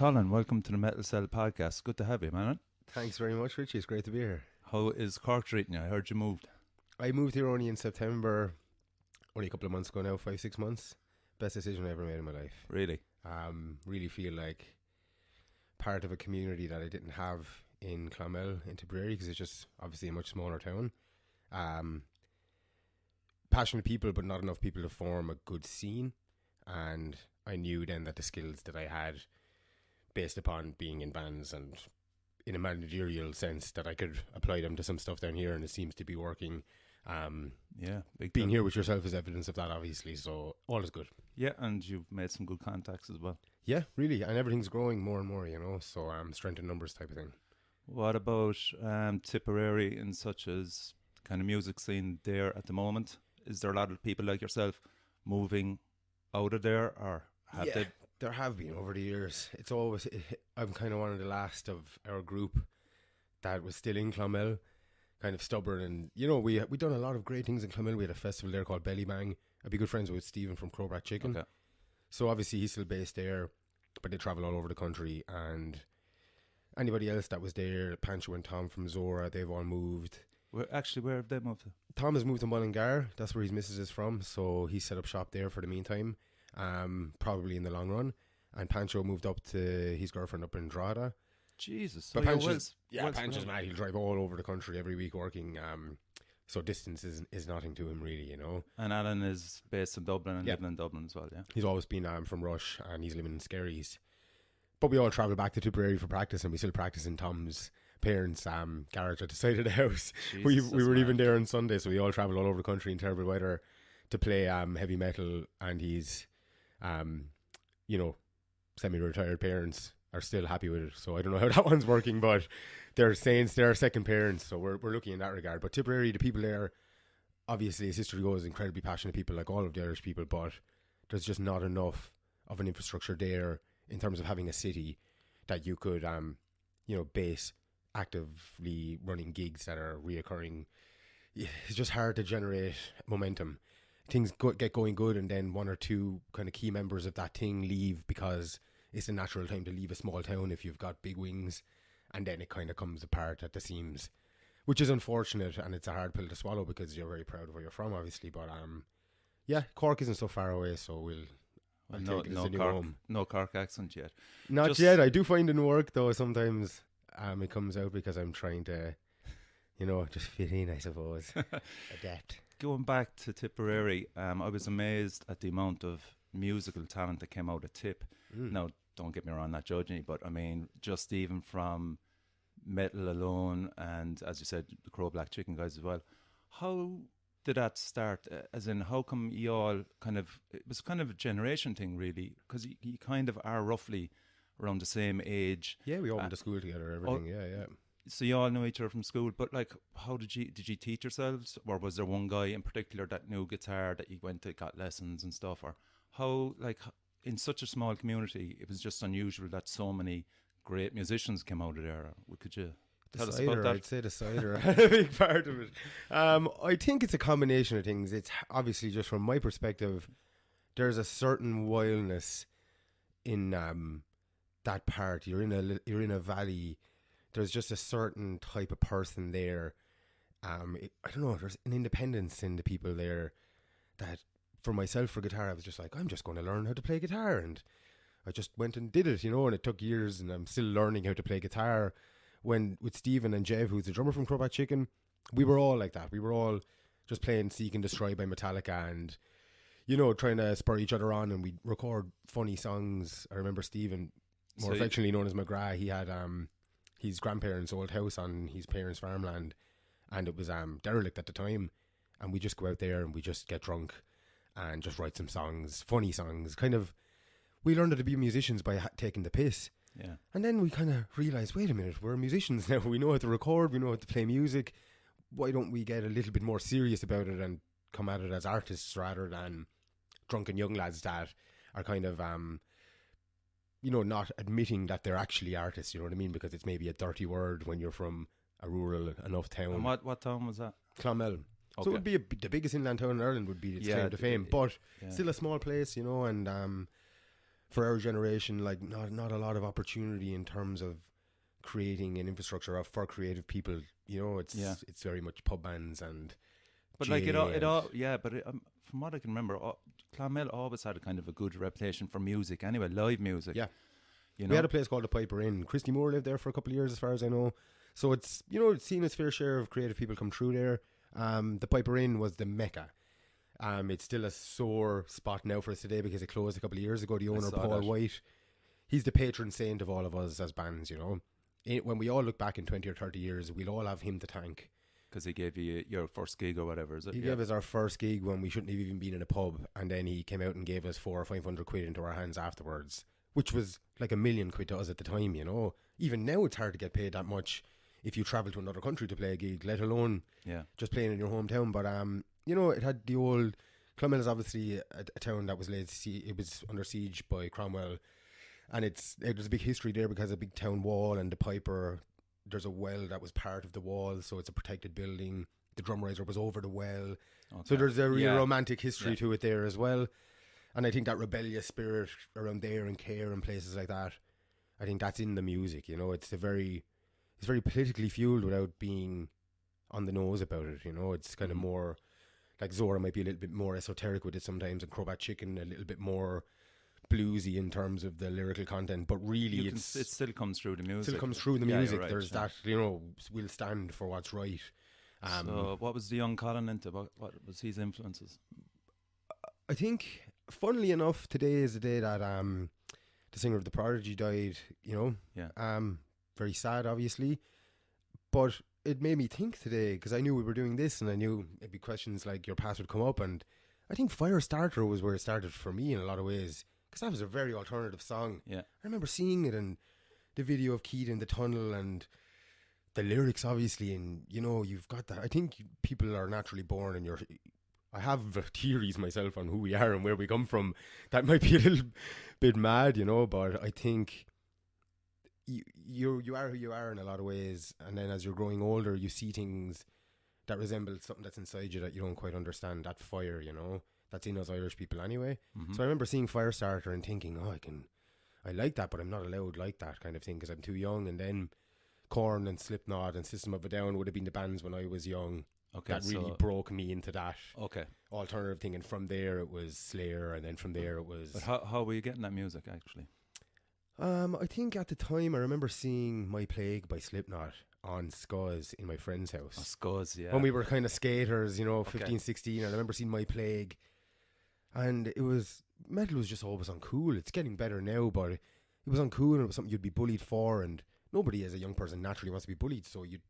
Colin, welcome to the Metal Cell podcast. Good to have you, man. Thanks very much, Richie. It's great to be here. How is Cork treating you? I heard you moved. I moved here only in September, only a couple of months ago now, 5-6 months. Best decision I ever made in my life. Really? Really feel like part of a community that I didn't have in Clonmel, in Tipperary, because it's just obviously a much smaller town. Passionate people, but not enough people to form a good scene. And I knew then that the skills that I had, based upon being in bands and in a managerial sense, that I could apply them to some stuff down here, and it seems to be working. Yeah, big being time. here with yourself is evidence of that, obviously, so all is good. Yeah, and you've made some good contacts as well. Yeah, really, and everything's growing more and more, you know, so strength in numbers type of thing. What about Tipperary and such as kind of music scene there at the moment? Is there a lot of people like yourself moving out of there, or have Yeah, they? there have been over the years. It's always, I'm kind of one of the last of our group that was still in Clonmel, kind of stubborn. And, you know, we done a lot of great things in Clonmel. We had a festival there called Belly Bang. I'd be good friends with Stephen from Crowbrack Chicken. Okay. So obviously he's still based there, but they travel all over the country. And anybody else that was there, Pancho and Tom from Zhora, they've all moved. Where have they moved to? Tom has moved to Mullingar. That's where his missus is from. So he set up shop there for the meantime, probably in the long run. And Pancho moved up to his girlfriend up in Drogheda. Jesus. But So Pancho's, Wells Pancho's now. mad. He'll drive all over the country every week working. So distance is nothing to him really, you know. And Alan is based in Dublin and Yeah. living in Dublin as well, yeah. He's always been from Rush and he's living in Skerries. But we all travel back to Tipperary for practice, and we still practice in Tom's parents' garage at the side of the house. Jesus, we were that's even mad. there on Sunday, so we all travel all over the country in terrible weather to play heavy metal, and he's, you know, semi-retired parents are still happy with it. So I don't know how that one's working, but they're saints, they're second parents, so we're lucky in that regard. But Tipperary, the people there, obviously, as history goes, incredibly passionate people like all of the Irish people, but there's just not enough of an infrastructure there in terms of having a city that you could, you know, base actively running gigs that are reoccurring. It's just hard to generate momentum. Things get going good, and then one or two kind of key members of that thing leave because it's a natural time to leave a small town if you've got big wings, and then it kind of comes apart at the seams, which is unfortunate, and it's a hard pill to swallow because you're very proud of where you're from, obviously. But yeah, Cork isn't so far away, so I'll take it as a new home. No Cork accent yet. Not Just- yet. I do find in work though sometimes it comes out because I'm trying to, you know, just fit in, I suppose. Adapt. Going back to Tipperary, I was amazed at the amount of musical talent that came out of Tip. Now, don't get me wrong, not judging you, but I mean, just even from metal alone, and as you said, the Crow Black Chicken guys as well. How did that start? As in, how come you all it was kind of a generation thing, really, because you kind of are roughly around the same age. Yeah, we all went to school together, everything. Yeah. So you all know each other from school, but like, how did you teach yourselves, or was there one guy in particular that knew guitar that you went to got lessons and stuff, or how, like, in such a small community, it was just unusual that so many great musicians came out of there? Could you tell us about that? I'd say the cider had a big part of it. I think it's a combination of things. It's obviously, just from my perspective, there's a certain wildness in that part. You're in a valley. There's just a certain type of person there. I don't know. There's an independence in the people there that, for myself, for guitar, I was just like, I'm just going to learn how to play guitar, and I just went and did it, you know. And it took years, and I'm still learning how to play guitar. When with Stephen and Jev, who's the drummer from Crowback Chicken, we were all like that. We were all just playing Seek and Destroy by Metallica, and, you know, trying to spur each other on, and we'd record funny songs. I remember Stephen, more affectionately known as McGrath, he had his grandparents' old house on his parents' farmland, and it was derelict at the time, and we just go out there and we just get drunk and just write some songs, funny songs. Kind of, we learned how to be musicians by taking the piss. Yeah. And then we kind of realised, wait a minute, we're musicians now. We know how to record, we know how to play music. Why don't we get a little bit more serious about it and come at it as artists rather than drunken young lads that are kind of, you know, not admitting that they're actually artists, you know what I mean? Because it's maybe a dirty word when you're from a rural enough town. And what town was that? Clonmel. Okay. So it would be the biggest inland town in Ireland would be its claim to fame, but still a small place, you know. And for our generation, like, not a lot of opportunity in terms of creating an infrastructure for creative people. You know, it's very much pub bands and. But like it all, yeah. But from what I can remember, Clonmel always had a kind of a good reputation for music. Anyway, live music. Yeah, you know? We had a place called the Piper Inn. Christy Moore lived there for a couple of years, as far as I know. So it's, you know, it's seen its fair share of creative people come through there. The Piper Inn was the mecca. It's still a sore spot now for us today because it closed a couple of years ago. The owner, Paul White, he's the patron saint of all of us as bands, you know. When we all look back in 20 or 30 years, we'll all have him to thank. Because he gave you your first gig or whatever, is it? He gave us our first gig when we shouldn't have even been in a pub, and then he came out and gave us 400 or 500 quid into our hands afterwards, which was like £1 million to us at the time, you know. Even now it's hard to get paid that much if you travel to another country to play a gig, let alone just playing in your hometown. But you know, it had the old Clonmel is obviously a town that was it was under siege by Cromwell, and there's a big history there because a big town wall and the Piper. There's a well that was part of the wall, so it's a protected building. The drum riser was over the well, so there's a real romantic history to it there as well. And I think that rebellious spirit around there and Care and places like that, I think that's in the music. You know, it's very politically fueled without being on the nose about it. You know, it's kind of more like Zhora might be a little bit more esoteric with it sometimes, and Crowbat Chicken a little bit more bluesy in terms of the lyrical content. But really, it still comes through the music. Still comes through the music. Right, there's that, you know, we'll stand for what's right. So, what was the young Colin into? What was his influences? I think, funnily enough, today is the day that the singer of The Prodigy died. You know, very sad, obviously, but it made me think today because I knew we were doing this, and I knew it'd be questions like your past would come up, and I think Firestarter was where it started for me in a lot of ways because that was a very alternative song. Yeah, I remember seeing it in the video of Keith in the tunnel and the lyrics, obviously, and you know, you've got that. I think people are naturally born, and I have theories myself on who we are and where we come from. That might be a little bit mad, you know, but I think you are who you are in a lot of ways. And then as you're growing older, you see things that resemble something that's inside you that you don't quite understand. That fire, you know, that's in us Irish people anyway. Mm-hmm. So I remember seeing Firestarter and thinking, I like that, but I'm not allowed like that kind of thing because I'm too young. And then Korn and Slipknot and System of a Down would have been the bands when I was young. Okay, that really broke me into that alternative thing, and from there it was Slayer, and then from there it was. But how were you getting that music actually? I think at the time I remember seeing My Plague by Slipknot on Scuzz in my friend's house. Oh, Scuzz, yeah. When we were kind of skaters, you know, 15, 16, and I remember seeing My Plague, and metal was just always uncool. It's getting better now, but it was uncool, and it was something you'd be bullied for, and nobody as a young person naturally wants to be bullied, so you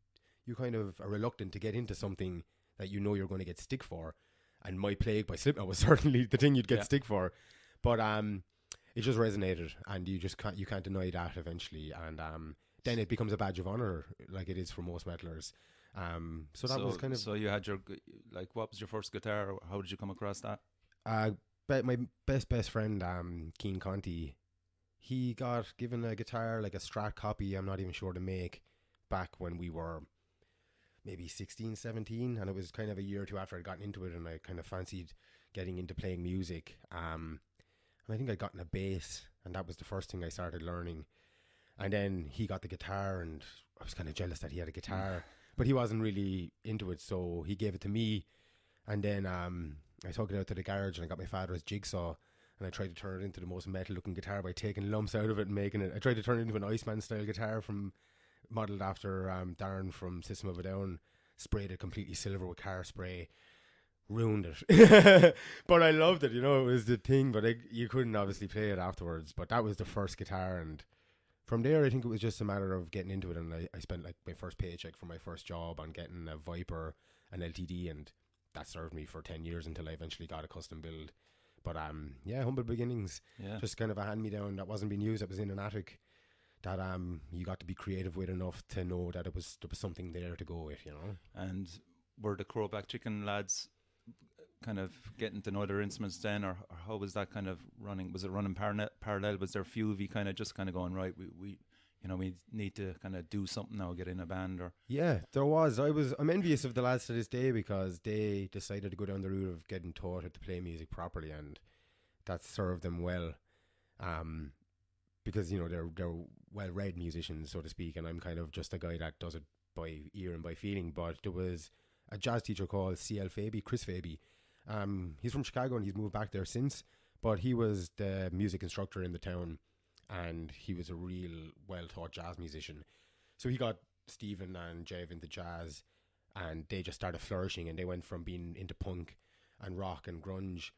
kind of are reluctant to get into something that you know you're going to get stick for. And My Plague by Slipknot was certainly the thing you'd get stick for. But it just resonated, and you can't deny that eventually. And then it becomes a badge of honor, like it is for most metalers. So that was kind of. So you had what was your first guitar? How did you come across that? My best friend, Keen Conti, he got given a guitar, like a Strat copy, I'm not even sure to make, back when we were maybe 16, 17, and it was kind of a year or two after I'd gotten into it, and I kind of fancied getting into playing music. And I think I'd gotten a bass, and that was the first thing I started learning. And then he got the guitar, and I was kind of jealous that he had a guitar, but he wasn't really into it, so he gave it to me. And then I took it out to the garage, and I got my father's jigsaw, and I tried to turn it into the most metal looking guitar by taking lumps out of it and making it. I tried to turn it into an Iceman style guitar modelled after Darren from System of a Down. Sprayed it completely silver with car spray, ruined it. But I loved it, you know, it was the thing, but you couldn't obviously play it afterwards. But that was the first guitar, and from there I think it was just a matter of getting into it, and I spent like my first paycheck for my first job on getting a Viper, an LTD, and that served me for 10 years until I eventually got a custom build. But humble beginnings. Just kind of a hand-me-down that wasn't being used, that was in an attic, that you got to be creative with enough to know that there was something there to go with, you know. And were the Crowback Chicken lads kind of getting to know their instruments then, or how was that kind of running? Was it running parallel? Was there a few of you kind of just kind of going, right, we need to kind of do something now, get in a band? Or yeah, there was. I'm envious of the lads to this day because they decided to go down the route of getting taught how to play music properly, and that served them well. Because, you know, they're well-read musicians, so to speak, and I'm kind of just a guy that does it by ear and by feeling. But there was a jazz teacher called Chris Faby. He's from Chicago, and he's moved back there since, but he was the music instructor in the town, and he was a real well-taught jazz musician. So he got Stephen and Jev into jazz, and they just started flourishing, and they went from being into punk and rock and grunge,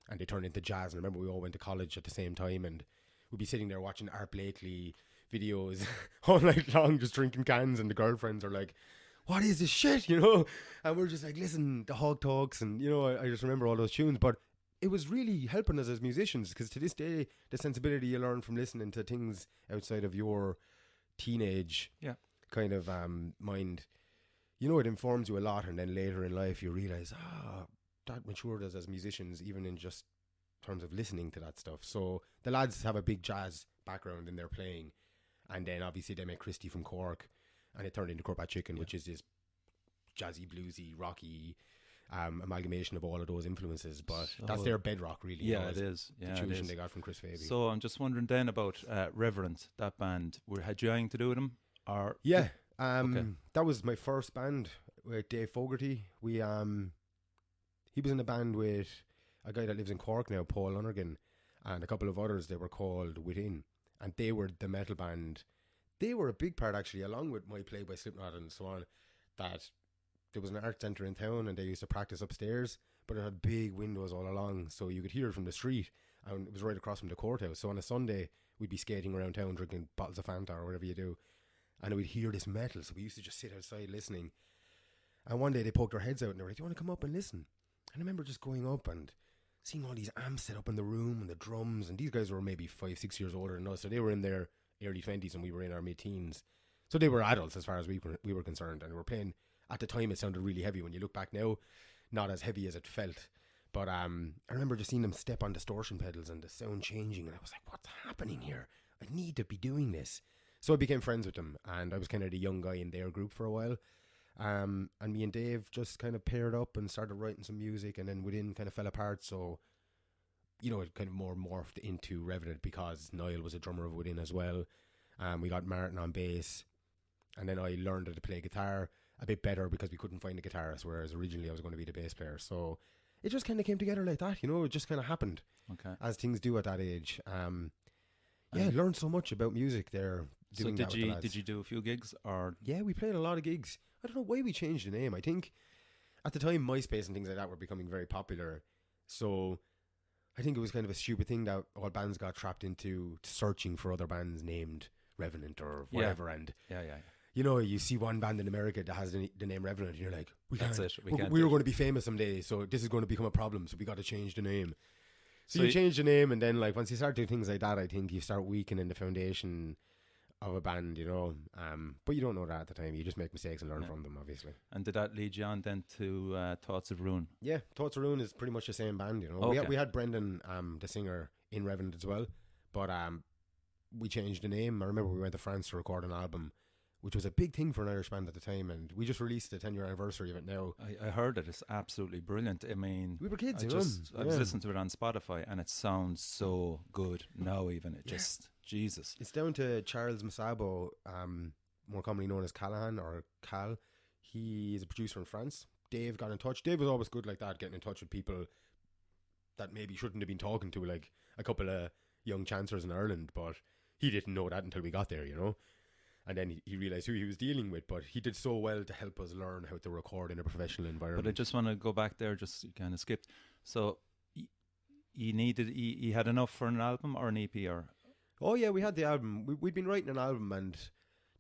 and they turned into jazz. And I remember we all went to college at the same time, and we'd be sitting there watching Art Blakely videos all night long, just drinking cans, and the girlfriends are like, what is this shit, you know? And we're just like, listen, the Hog Talks, and, you know, I just remember all those tunes. But it was really helping us as musicians, because to this day, the sensibility you learn from listening to things outside of your teenage kind of mind, you know, it informs you a lot, and then later in life you realise, that matured us as musicians, even in just terms of listening to that stuff. So the lads have a big jazz background in their playing, and then obviously they met Christy from Cork, and it turned into Corpat Chicken, which is this jazzy, bluesy, rocky amalgamation of all of those influences. But that's their bedrock, really. Yeah, it is. Yeah, the tuition they got from Chris Faby. So I'm just wondering then about Reverend, that band. Had you anything to do with them? Or yeah, that was my first band with Dave Fogarty. He was in a band with a guy that lives in Cork now, Paul Lonergan, and a couple of others. They were called Within, and they were the metal band. They were a big part, actually, along with my play by Slipknot and so on, that there was an art centre in town and they used to practice upstairs, but it had big windows all along, so you could hear it from the street, and it was right across from the courthouse. So on a Sunday, we'd be skating around town drinking bottles of Fanta or whatever you do, and we'd hear this metal, so we used to just sit outside listening. And one day they poked their heads out and they were like, "Do you want to come up and listen?" And I remember just going up and seeing all these amps set up in the room and the drums, and these guys were maybe 5-6 years older than us, so they were in their early 20s and we were in our mid-teens. So they were adults as far as we were concerned, and they were playing. At the time, it sounded really heavy. When you look back now, not as heavy as it felt. But I remember just seeing them step on distortion pedals and the sound changing, and I was like, "What's happening here? I need to be doing this." So I became friends with them, and I was kind of the young guy in their group for a while. And me and Dave just kind of paired up and started writing some music, and then Within kind of fell apart. So, you know, it kind of more morphed into Revenant because Niall was a drummer of Within as well. We got Martin on bass, and then I learned how to play guitar a bit better because we couldn't find a guitarist, whereas originally I was going to be the bass player. So it just kind of came together like that, you know. It just kind of happened, as things do at that age. I learned so much about music there. So did you do a few gigs? Or yeah, we played a lot of gigs. I don't know why we changed the name. I think at the time MySpace and things like that were becoming very popular, so I think it was kind of a stupid thing that all bands got trapped into searching for other bands named Revenant or whatever. And you know, you see one band in America that has the name Revenant, and you're like, we were going to be famous someday, so this is going to become a problem, so we got to change the name. So you change the name, and then like once you start doing things like that, I think you start weakening the foundation of a band, you know. But you don't know that at the time. You just make mistakes and learn from them, obviously. And did that lead you on then to Thoughts of Ruin? Yeah, Thoughts of Ruin is pretty much the same band, you know. We had Brendan, the singer, in Revenant as well, but we changed the name. I remember we went to France to record an album, which was a big thing for an Irish band at the time, and we just released the 10-year anniversary of it now. I heard it. It's absolutely brilliant. I mean, we were kids, I was listening to it on Spotify, and it sounds so good now even. It just, Jesus. It's down to Charles Masabo, more commonly known as Callahan or Cal. He is a producer in France. Dave got in touch. Dave was always good like that, getting in touch with people that maybe shouldn't have been talking to, like a couple of young chancers in Ireland, but he didn't know that until we got there, you know. And then he realised who he was dealing with, but he did so well to help us learn how to record in a professional environment. But I just want to go back there, just kind of skipped. So he had enough for an album or an EP or? Oh yeah, we had the album. We'd been writing an album, and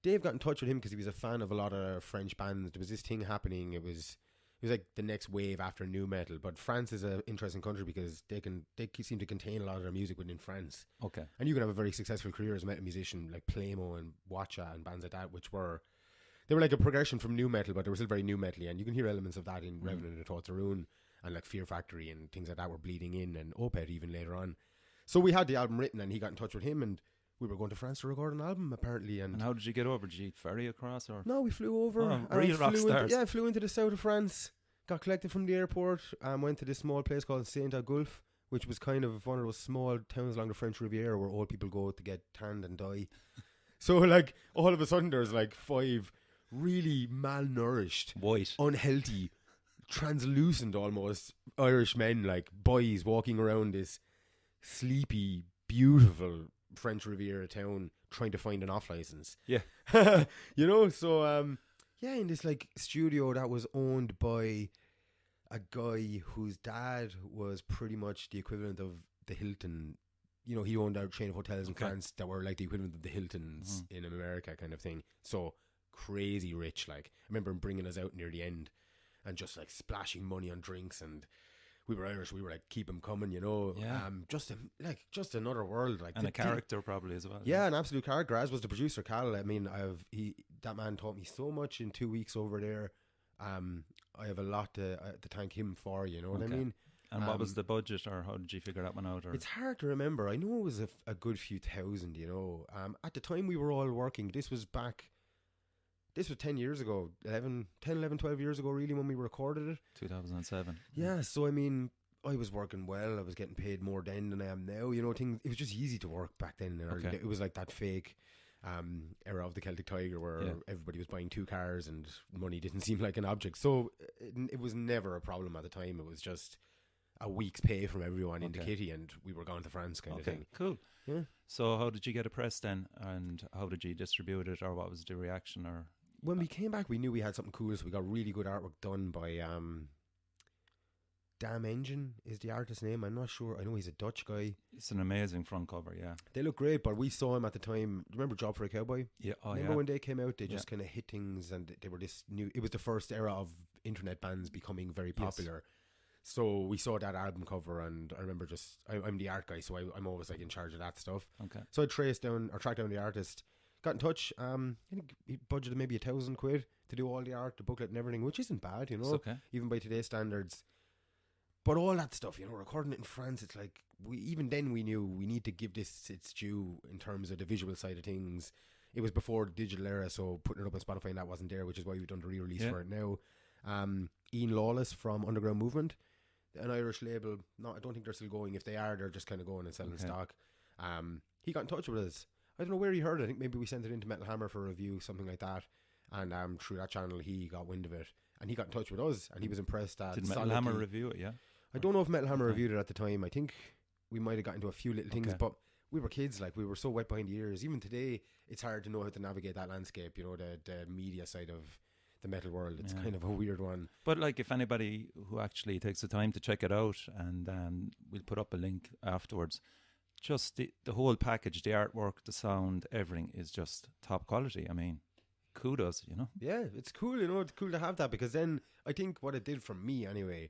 Dave got in touch with him because he was a fan of a lot of French bands. There was this thing happening. It was like the next wave after nu metal. But France is an interesting country because they seem to contain a lot of their music within France. Okay. And you can have a very successful career as a metal musician, like Playmo and Watcha and bands like that, they were like a progression from nu metal, but they were still very nu metal-y. And you can hear elements of that in Revenant and Thoughts of Ruin, and like Fear Factory and things like that were bleeding in, and Opeth even later on. So we had the album written, and he got in touch with him, and we were going to France to record an album, apparently. And how did you get over? Did you ferry across? Or? No, we flew over. Real rock stars. Flew into the south of France, got collected from the airport, went to this small place called Saint-Agulphe, which was kind of one of those small towns along the French Riviera where old people go to get tanned and die. So, like, all of a sudden there's like 5 really malnourished, white, unhealthy, translucent almost Irish men, like boys walking around this sleepy, beautiful French Riviera town trying to find an off license. Yeah. You know, so in this like studio that was owned by a guy whose dad was pretty much the equivalent of the Hilton. You know, he owned a chain of hotels in France that were like the equivalent of the Hiltons in America, kind of thing. So crazy rich. Like, I remember him bringing us out near the end and just like splashing money on drinks, and we were Irish. We were like, keep him coming, you know. Yeah. Just another world, like, and a character probably as well. Yeah, an absolute character. As was the producer, Cal. I mean, that man taught me so much in 2 weeks over there. I have a lot to thank him for. You know what I mean? And what was the budget, or how did you figure that one out? Or? It's hard to remember. I know it was a good few thousand. You know, at the time we were all working. This was 10 years ago, 11, 12 years ago, really, when we recorded it. 2007. Yeah, so I mean, I was working well. I was getting paid more then than I am now. You know, it was just easy to work back then. It was like that fake era of the Celtic Tiger where everybody was buying 2 cars and money didn't seem like an object. So it was never a problem at the time. It was just a week's pay from everyone in the kitty, and we were gone to France kind of thing. Cool. Yeah. So how did you get it pressed then, and how did you distribute it, or what was the reaction? Or when we came back, we knew we had something cool, so we got really good artwork done by Damn Engine is the artist's name. I'm not sure. I know he's a Dutch guy. It's an amazing front cover, yeah. They look great, but we saw him at the time. Remember Job for a Cowboy? Yeah. Remember when they came out, they just kind of hit things, and they were this new. It was the first era of internet bands becoming very popular. Yes. So we saw that album cover, and I remember I'm the art guy, so I'm always like in charge of that stuff. Okay. So I tracked down the artist, got in touch. I think he budgeted maybe £1,000 to do all the art, the booklet, and everything, which isn't bad, you know. It's okay. Even by today's standards. But all that stuff, you know, recording it in France, it's like even then we knew we need to give this its due in terms of the visual side of things. It was before the digital era, so putting it up on Spotify and that wasn't there, which is why we've done the re-release for it now. Ian Lawless from Underground Movement, an Irish label. No, I don't think they're still going. If they are, they're just kind of going and selling stock. He got in touch with us. I don't know where he heard it. I think maybe we sent it into Metal Hammer for a review, something like that. And through that channel, he got wind of it, and he got in touch with us, and he was impressed. Did Metal Hammer review it? Yeah. I don't know if Metal Hammer reviewed it at the time. I think we might have got into a few little things, but we were kids, like we were so wet behind the ears. Even today, it's hard to know how to navigate that landscape. You know, the media side of the metal world. It's kind of a weird one. But like, if anybody who actually takes the time to check it out, and we'll put up a link afterwards. Just the whole package, the artwork, the sound, everything is just top quality. I mean, kudos, you know. Yeah, it's cool. You know, it's cool to have that, because then I think what it did for me anyway.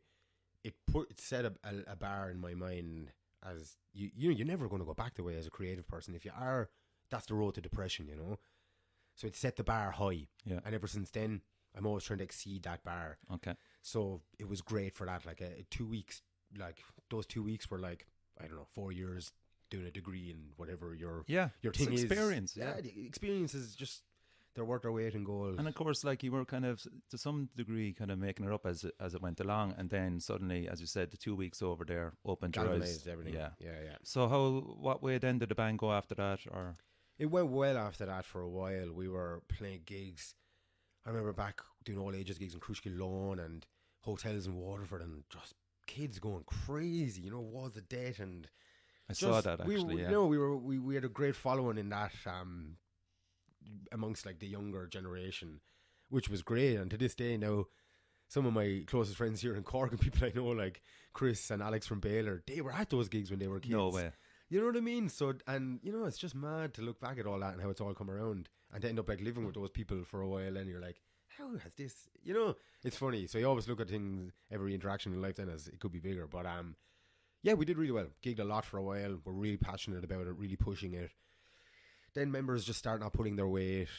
It set a bar in my mind as you're never going to go back the way as a creative person. If you are, that's the road to depression, you know. So it set the bar high, and ever since then, I'm always trying to exceed that bar. Okay. So it was great for that. Like 2 weeks, like those 2 weeks were like, I don't know, 4 years doing a degree in whatever your thing is. Experience. Yeah, the experience is just. They're worth their weight in gold. And of course, like, you were kind of, to some degree, kind of making it up as it went along, and then suddenly, as you said, the 2 weeks over there opened your eyes. Everything. Yeah. So what way then did the band go after that? Or it went well after that for a while. We were playing gigs. I remember back doing all ages gigs in Crushkill Lawn and hotels in Waterford, and just kids going crazy. You know, Walls of Death, and I saw that actually. We had a great following in that. Amongst like the younger generation, which was great. And to this day now, some of my closest friends here in Cork and people I know, like Chris and Alex from Baylor, they were at those gigs when they were kids. No way. You know what I mean? So, and you know, it's just mad to look back at all that and how it's all come around, and to end up like living with those people for a while, and you're like, how has this, you know, it's funny. So you always look at things, every interaction in life then as it could be bigger. But yeah, we did really well. Gigged a lot for a while. We're really passionate about it, really pushing it. Then members just start not pulling their weight.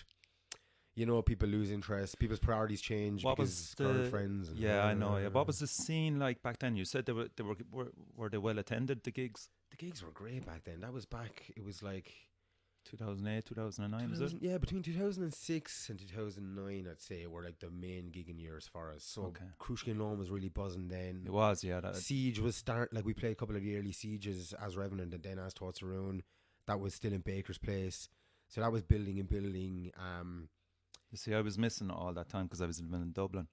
You know, people lose interest. People's priorities change because girlfriends. I know. Yeah. What was the scene like back then? You said were they well attended, the gigs? The gigs were great back then. That was back. It was like 2008, 2009. Was it? Yeah, between 2006 and 2009, I'd say were like the main gigging years for us. So Crushkin Lawn was really buzzing then. It was, yeah. Siege was like we played a couple of the early Sieges as Revenant, and then as Thoughts Around. That was still in Baker's Place. So that was building and building. You see, I was missing all that time because I was living in Dublin.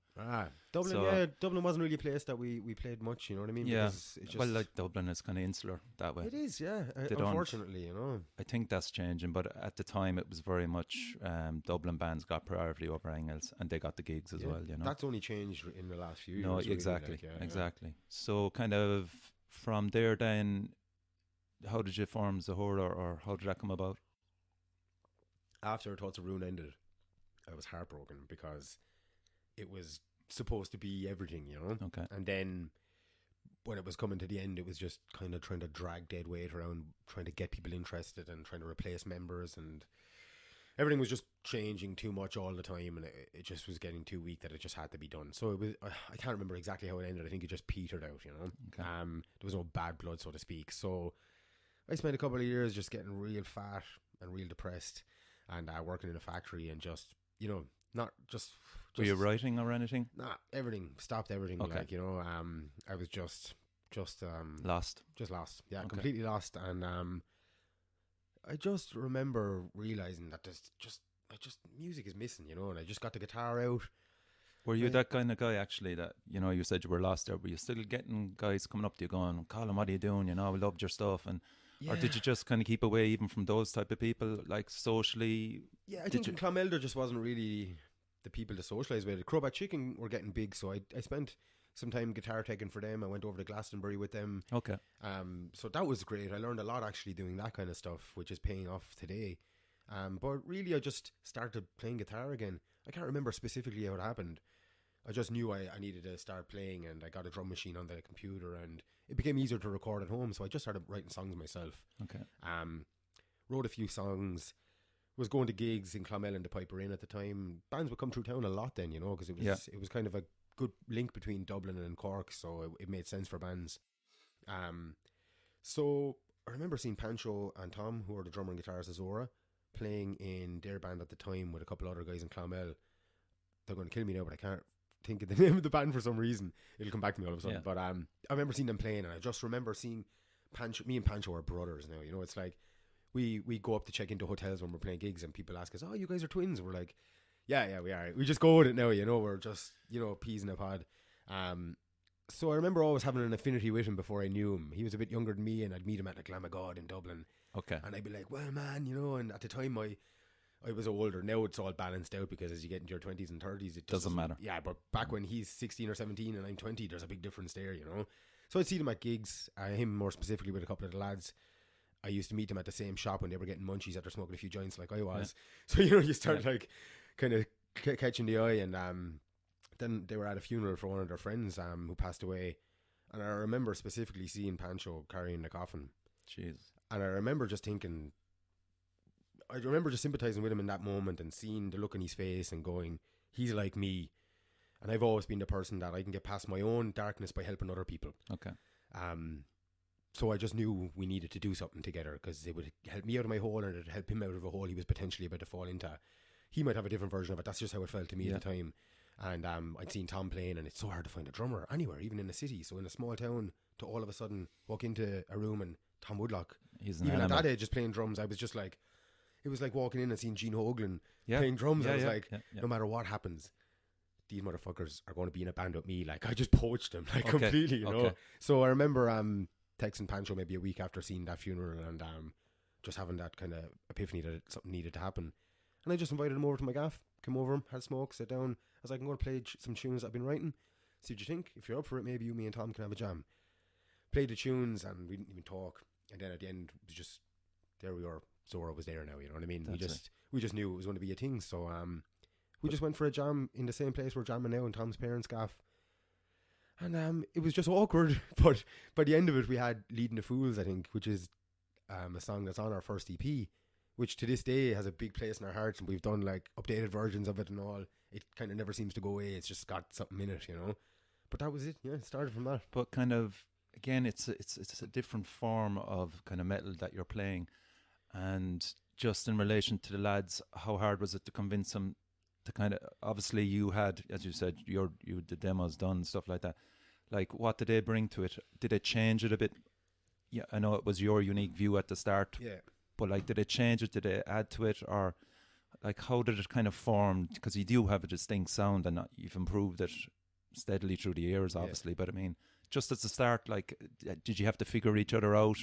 Dublin, so, Dublin wasn't really a place that we played much, you know what I mean? Yeah. It's just, well, like Dublin is kind of insular that way. It is, yeah. Unfortunately, you know. I think that's changing, but at the time it was very much Dublin bands got priority over anything else, and they got the gigs as well, you know. That's only changed in the last few years. No, exactly, really, exactly. So kind of from there then, how did you form Zhora, or how did that come about? After Thoughts of Ruin ended, I was heartbroken because it was supposed to be everything, you know. Okay. And then when it was coming to the end, it was just kind of trying to drag dead weight around, trying to get people interested and trying to replace members, and everything was just changing too much all the time, and it just was getting too weak that it just had to be done. So it was, I can't remember exactly how it ended. I think it just petered out, you know. Okay. There was no bad blood, so to speak. So I spent a couple of years just getting real fat and real depressed, and working in a factory, and just, you know, not just Were you writing or anything? nah, everything stopped, everything. Okay. Like, you know, I was just Lost. lost. Yeah, Okay. completely lost. And I just remember realizing that music is missing, you know. And I just got the guitar out. Were you Right. that kind of guy, actually, that, you know, you said you were lost there, were you still getting guys coming up to you going, Colin, what are you doing? You know, we loved your stuff. And or did you just kind of keep away even from those type of people, like socially? Yeah, I Did think you- in Clonmel there just wasn't really the people to socialise with. Crowback Chicken were getting big, so I spent some time guitar teching for them. I went over to Glastonbury with them. Okay. So that was great. I learned a lot actually doing that kind of stuff, which is paying off today. But really, I just started playing guitar again. I can't remember specifically how it happened. I just knew I needed to start playing, and I got a drum machine on the computer, and it became easier to record at home. So I just started writing songs myself. Okay. Wrote a few songs. Was going to gigs in Clonmel and the Piper Inn at the time. Bands would come through town a lot then, you know, because it was kind of a good link between Dublin and Cork, so it made sense for bands. So I remember seeing Pancho and Tom, who were the drummer and guitarist of Zhora, playing in their band at the time with a couple other guys in Clonmel. They're going to kill me now, but I can't think of the name of the band for some reason. It'll come back to me all of a sudden. Yeah. But I remember seeing them playing, and I just remember seeing Pancho. Me and Pancho are brothers now, you know. It's like we go up to check into hotels when we're playing gigs, and people ask us, "Oh, you guys are twins?" We're like, yeah, we are. We just go with it now, you know. We're just, you know, peas in a pod. So I remember always having an affinity with him before I knew him. He was a bit younger than me, and I'd meet him at the Glamagod in Dublin, Okay. and I'd be like, "Well, man, you know." And at the time, I was older. Now it's all balanced out, because as you get into your 20s and 30s, it just Doesn't matter. Yeah, but back when he's 16 or 17 and I'm 20, there's a big difference there, you know. So I'd see them at gigs. Him more specifically with a couple of the lads. I used to meet them at the same shop when they were getting munchies after smoking a few joints like I was. So, you know, you start like kind of catching the eye. And then they were at a funeral for one of their friends who passed away. And I remember specifically seeing Pancho carrying the coffin. Jeez. And I remember just thinking, I remember just sympathising with him in that moment and seeing the look in his face and going, he's like me. And I've always been the person that I can get past my own darkness by helping other people. Okay. So I just knew we needed to do something together, because it would help me out of my hole, and it would help him out of a hole he was potentially about to fall into. He might have a different version of it. That's just how it felt to me at the time. And I'd seen Tom playing, and it's so hard to find a drummer anywhere, even in a city. So in a small town, to all of a sudden walk into a room and Tom Woodlock, He's an even animal. at that age, just playing drums, I was just like, it was like walking in and seeing Gene Hoglan playing drums. I was like, no matter what happens, these motherfuckers are going to be in a band with me. Like, I just poached them, like, completely, you know. So I remember texting Pancho maybe a week after seeing that funeral, and just having that kind of epiphany that something needed to happen. And I just invited him over to my gaff, came over, had a smoke, sat down. I was like, I'm going to play some tunes I've been writing. See what you think. If you're up for it, maybe you, me and Tom can have a jam. Played the tunes, and we didn't even talk. And then at the end, it was just, there we are. Zhora was there now, you know what I mean? We just knew it was going to be a thing. So we just went for a jam in the same place we're jamming now, in Tom's parents' gaff. And it was just awkward, but by the end of it, we had Leading the Fools, I think, which is a song that's on our first EP, which to this day has a big place in our hearts, and we've done like updated versions of it and all. It kind of never seems to go away. It's just got something in it, you know. But that was it. Yeah, it started from that. But kind of, again, it's a different form of kind of metal that you're playing. And just in relation to the lads, how hard was it to convince them to kind of, obviously you had, as you said, you the demos done, stuff like that. Like, what did they bring to it? Did it change it a bit? Yeah, I know it was your unique view at the start. Yeah. But like, did it change it? Did it add to it? Or like, how did it kind of form? Because you do have a distinct sound, and you've improved it steadily through the years, obviously. Yeah. But I mean, just at the start, like, did you have to figure each other out?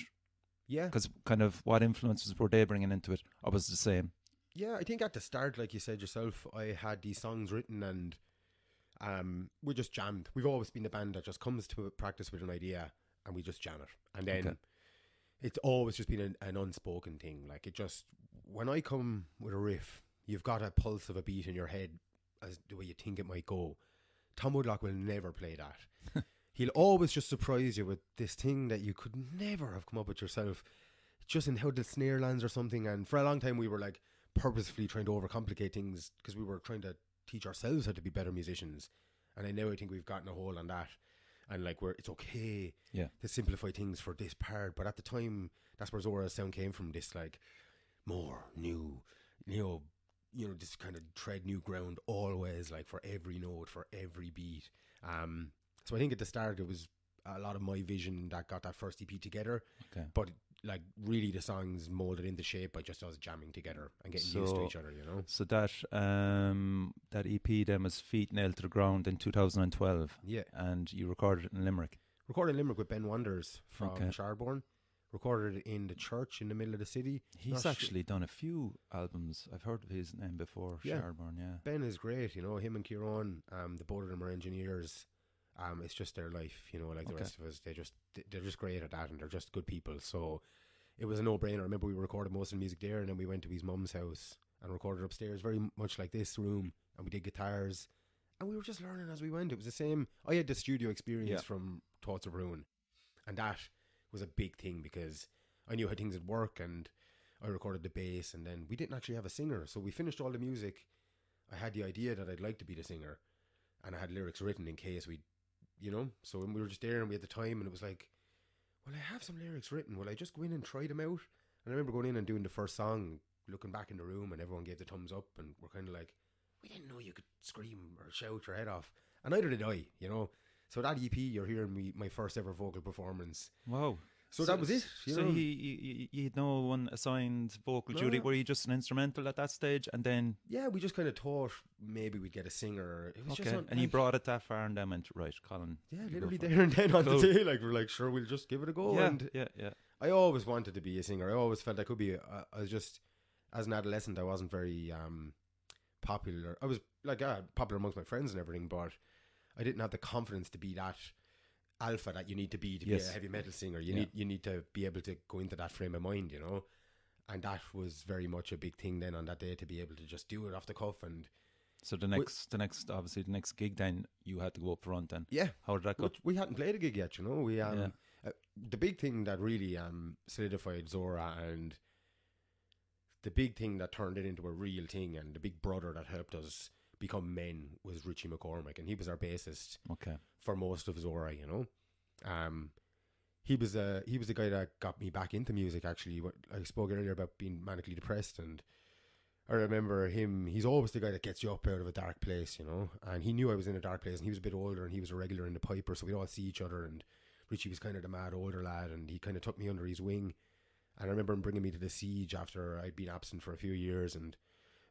Yeah. Because kind of what influences were they bringing into it? Or was it the same? Yeah, I think at the start, like you said yourself, I had these songs written, and we just jammed. We've always been the band that just comes to practice with an idea and we just jam it. And then it's always just been an unspoken thing. Like, it just, when I come with a riff, you've got a pulse of a beat in your head as the way you think it might go. Tom Woodlock will never play that. he'll always just surprise you with this thing that you could never have come up with yourself, just in how the snare lands or something. And for a long time we were like purposefully trying to overcomplicate things because we were trying to teach ourselves how to be better musicians. And I think we've gotten a hold on that, and like it's okay to simplify things for this part. But at the time, that's where Zhora's sound came from, this like more new, this kind of tread new ground always, like for every note, for every beat. So I think at the start it was a lot of my vision that got that first EP together. Okay. But like really the songs molded into shape by just us jamming together and getting used to each other, you know. So that EP then was Feet Nailed to the Ground in 2012. Yeah. And you recorded it in Limerick. Recorded in Limerick with Ben Wonders from Sharborn. Recorded it in the church in the middle of the city. He's actually done a few albums. I've heard of his name before, Sharborn, Ben is great, you know. Him and Kieran, the both of them are engineers. It's just their life, you know, like the rest of us. They're just great at that, and they're just good people. So it was a no-brainer. I remember we recorded most of the music there, and then we went to his mum's house and recorded upstairs, very much like this room, and we did guitars, and we were just learning as we went. It was the same. I had the studio experience from Thoughts of Ruin, and that was a big thing because I knew how things would work, and I recorded the bass, and then we didn't actually have a singer, so we finished all the music. I had the idea that I'd like to be the singer, and I had lyrics written in case we, you know. So when we were just there and we had the time, and it was like, well, I have some lyrics written, will I just go in and try them out? And I remember going in and doing the first song, looking back in the room, and everyone gave the thumbs up, and we're kind of like, we didn't know you could scream or shout your head off, and neither did I, you know. So that EP, you're hearing me, my first ever vocal performance. Wow. So that was it. You know? You had no one assigned vocal duty. Were you just an instrumental at that stage? And then... Yeah, we just kind of thought maybe we'd get a singer. It was just and you brought it that far and then went, right, Colin. Yeah, literally there and then on the day. Like, we're like, sure, we'll just give it a go. Yeah, and yeah. I always wanted to be a singer. I always felt I could be. I was just, as an adolescent, I wasn't very popular. I was like popular amongst my friends and everything, but I didn't have the confidence to be that alpha that you need to be a heavy metal singer. You need to be able to go into that frame of mind, you know. And that was very much a big thing then on that day, to be able to just do it off the cuff. And so the next gig then you had to go up front then. Yeah. How did that go? We hadn't played a gig yet, you know. We the big thing that really solidified Zhora, and the big thing that turned it into a real thing, and the big brother that helped us become men, was Richie McCormick, and he was our bassist for most of Zhora, you know. He was the guy that got me back into music, actually. I spoke earlier about being manically depressed, and I remember him. He's always the guy that gets you up out of a dark place, you know. And he knew I was in a dark place, and he was a bit older, and he was a regular in the Piper, so we'd all see each other, and Richie was kind of the mad older lad, and he kind of took me under his wing. And I remember him bringing me to the Siege after I'd been absent for a few years, and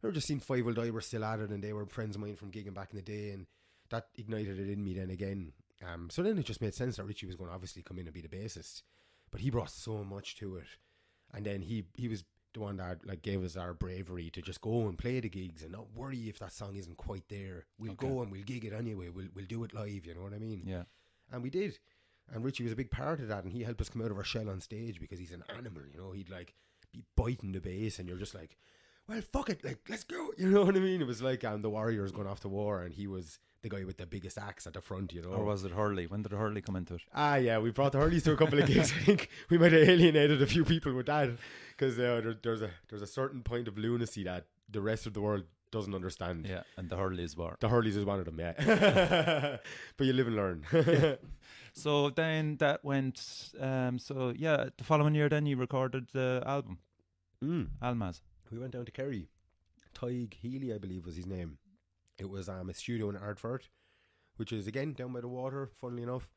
I just seen Five Will Die were still at it, and they were friends of mine from gigging back in the day, and that ignited it in me then again. So then it just made sense that Richie was going to obviously come in and be the bassist, but he brought so much to it. And then he was the one that like gave us our bravery to just go and play the gigs and not worry if that song isn't quite there. We'll go and we'll gig it anyway. We'll do it live, you know what I mean? Yeah. And we did. And Richie was a big part of that, and he helped us come out of our shell on stage because he's an animal, you know. He'd like be biting the bass, and you're just like, well, fuck it, like, let's go, you know what I mean? It was like the Warriors going off to war, and he was the guy with the biggest axe at the front, you know. Or was it Hurley? When did Hurley come into it? Yeah, we brought the Hurleys to a couple of gigs. I think we might have alienated a few people with that, because there's a certain point of lunacy that the rest of the world doesn't understand. Yeah, and the Hurleys were. The Hurleys is one of them, yeah. But you live and learn. Yeah. So then that went, the following year then you recorded the album, Almaz. We went down to Kerry. Tig Healy, I believe, was his name. It was a studio in Ardfort, which is, again, down by the water, funnily enough.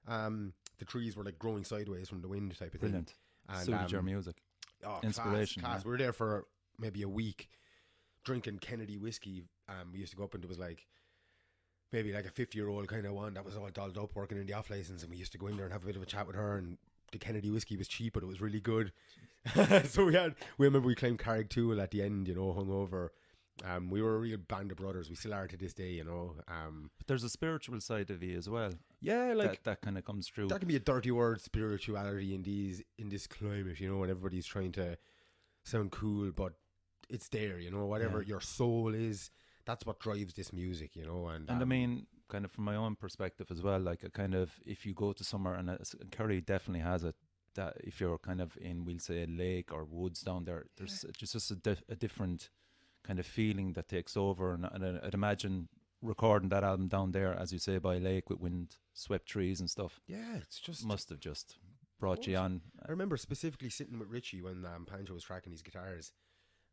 The trees were like growing sideways from the wind type of thing. Brilliant. And suited your music. Oh, inspiration. Class. We were there for maybe a week drinking Kennedy whiskey. We used to go up, and there was like maybe like a 50-year-old kind of one that was all dolled up working in the off license, and we used to go in there and have a bit of a chat with her, and the Kennedy whiskey was cheap, but it was really good. So we remember we claimed Carricktool at the end, you know, hungover. We were a real band of brothers. We still are to this day, you know. But there's a spiritual side of you as well. Yeah, like that kind of comes through. That can be a dirty word, spirituality, in this climate, you know, when everybody's trying to sound cool, but it's there, you know. Whatever your soul is, that's what drives this music, you know. And I mean, kind of from my own perspective as well, like a kind of, if you go to somewhere, and Kerry definitely has it, that if you're kind of in, we'll say, a lake or woods down there, there's just a different kind of feeling that takes over. And I'd imagine recording that album down there, as you say, by a lake with wind swept trees and stuff. Yeah, it's just must have just brought you on. I remember specifically sitting with Richie when Pancho was tracking his guitars,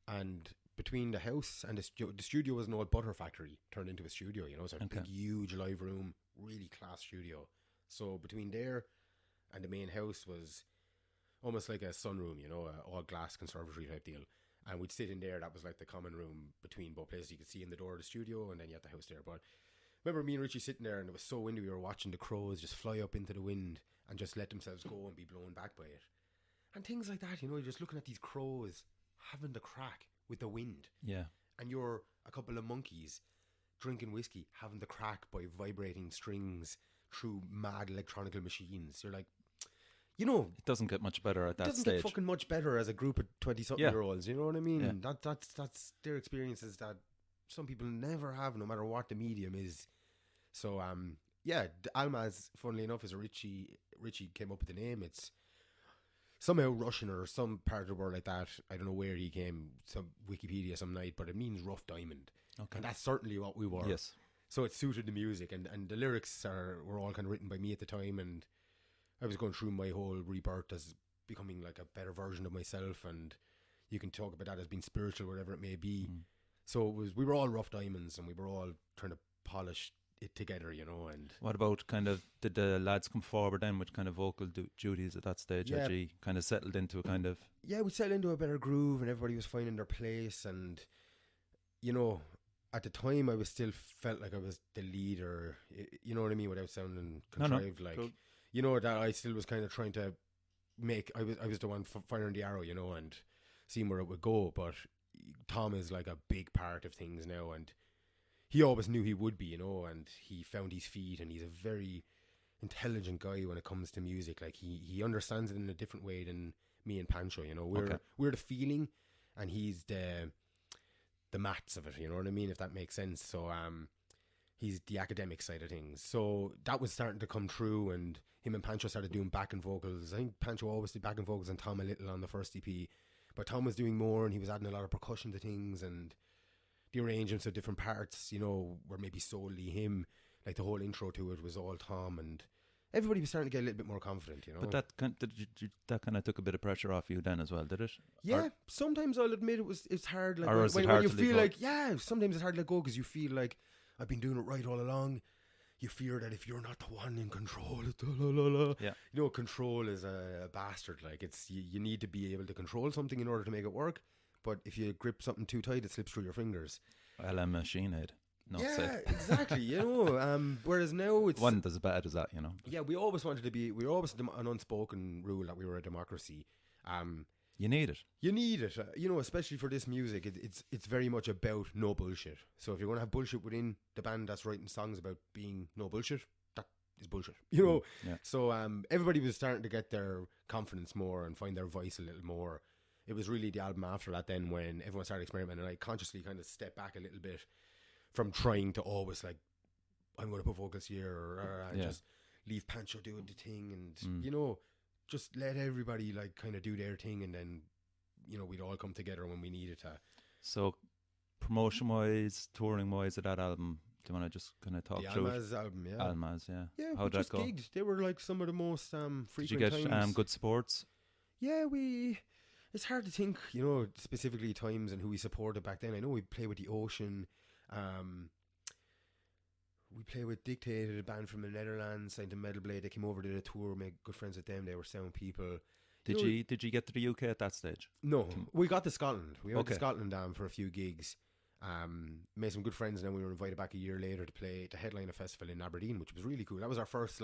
and between the house and the studio was an old butter factory turned into a studio, you know, so a big, huge live room, really class studio. So between there and the main house was almost like a sunroom, you know, a all glass conservatory type deal. And we'd sit in there. That was like the common room between both places. You could see in the door of the studio, and then you had the house there. But I remember me and Richie sitting there, and it was so windy. We were watching the crows just fly up into the wind and just let themselves go and be blown back by it. And things like that, you know, you're just looking at these crows having the crack with the wind. Yeah. And you're a couple of monkeys drinking whiskey, having the crack by vibrating strings through mad electronical machines. You're like, you know, it doesn't get much better at that stage. It doesn't get fucking much better as a group of 20-something-year-olds. You know what I mean? Yeah. That's their experiences that some people never have, no matter what the medium is. So, Almaz, funnily enough, is a Richie came up with the name. It's somehow Russian or some part of the world like that. I don't know where he came, some Wikipedia some night, but it means rough diamond. Okay. And that's certainly what we were. Yes. So it suited the music, and the lyrics were all kind of written by me at the time, and I was going through my whole rebirth as becoming like a better version of myself, and you can talk about that as being spiritual, whatever it may be. So we were all rough diamonds, and we were all trying to polish it together, you know. And what about did the lads come forward then with kind of vocal duties at that stage? Yeah. Had you kind of settled into a kind of... Yeah, we settled into a better groove, and everybody was finding their place, and, you know, at the time I was still felt like I was the leader, you know what I mean, without sounding contrived. No. Like, cool. You know, that I still was kind of trying to I was the one firing the arrow, you know, and seeing where it would go. But Tom is like a big part of things now, and he always knew he would be, you know, and he found his feet, and he's a very intelligent guy when it comes to music. Like he understands it in a different way than me and Pancho, you know. We're the feeling, and he's the maths of it, you know what I mean, if that makes sense. So he's the academic side of things. So that was starting to come true, and him and Pancho started doing backing vocals. I think Pancho always did backing vocals and Tom a little on the first EP, but Tom was doing more, and he was adding a lot of percussion to things, and the arrangements of different parts, you know, were maybe solely him. Like the whole intro to it was all Tom, and everybody was starting to get a little bit more confident, you know. But that kind of took a bit of pressure off you then as well, did it? Yeah, sometimes I'll admit it's hard. Like, or was it when hard you to feel let like, yeah, sometimes it's hard to let go because you feel like I've been doing it right all along. You fear that if you're not the one in control, yeah, you know, control is a bastard. Like it's you need to be able to control something in order to make it work. But if you grip something too tight, it slips through your fingers. Well, I'm a machine head. No, yeah, exactly. You know, whereas now it's one as bad as that. You know. Yeah, we always wanted to be. We were always an unspoken rule that we were a democracy. You need it. You need it. You know, especially for this music, it's very much about no bullshit. So if you're going to have bullshit within the band that's writing songs about being no bullshit, that is bullshit. You know. Yeah. So everybody was starting to get their confidence more and find their voice a little more. It was really the album after that then when everyone started experimenting, and I consciously kind of stepped back a little bit from trying to always like, I'm going to put vocals here and just leave Pancho doing the thing, and you know, just let everybody like kind of do their thing, and then, you know, we'd all come together when we needed to. So promotion wise, touring wise of that album, do you want to just kind of talk through Almaz album? Yeah, Almaz, yeah. Yeah, how'd that go? Gigged. They were like some of the most frequent Did you get times. good supports? Yeah, it's hard to think, you know, specifically times and who we supported back then. I know we played with The Ocean. We played with Dictated, a band from the Netherlands, signed to Metal Blade. They came over to the tour, made good friends with them. They were sound people. Did you get to the UK at that stage? No, we got to Scotland. We went to Scotland for a few gigs. Made some good friends, and then we were invited back a year later to headline a festival in Aberdeen, which was really cool. That was our first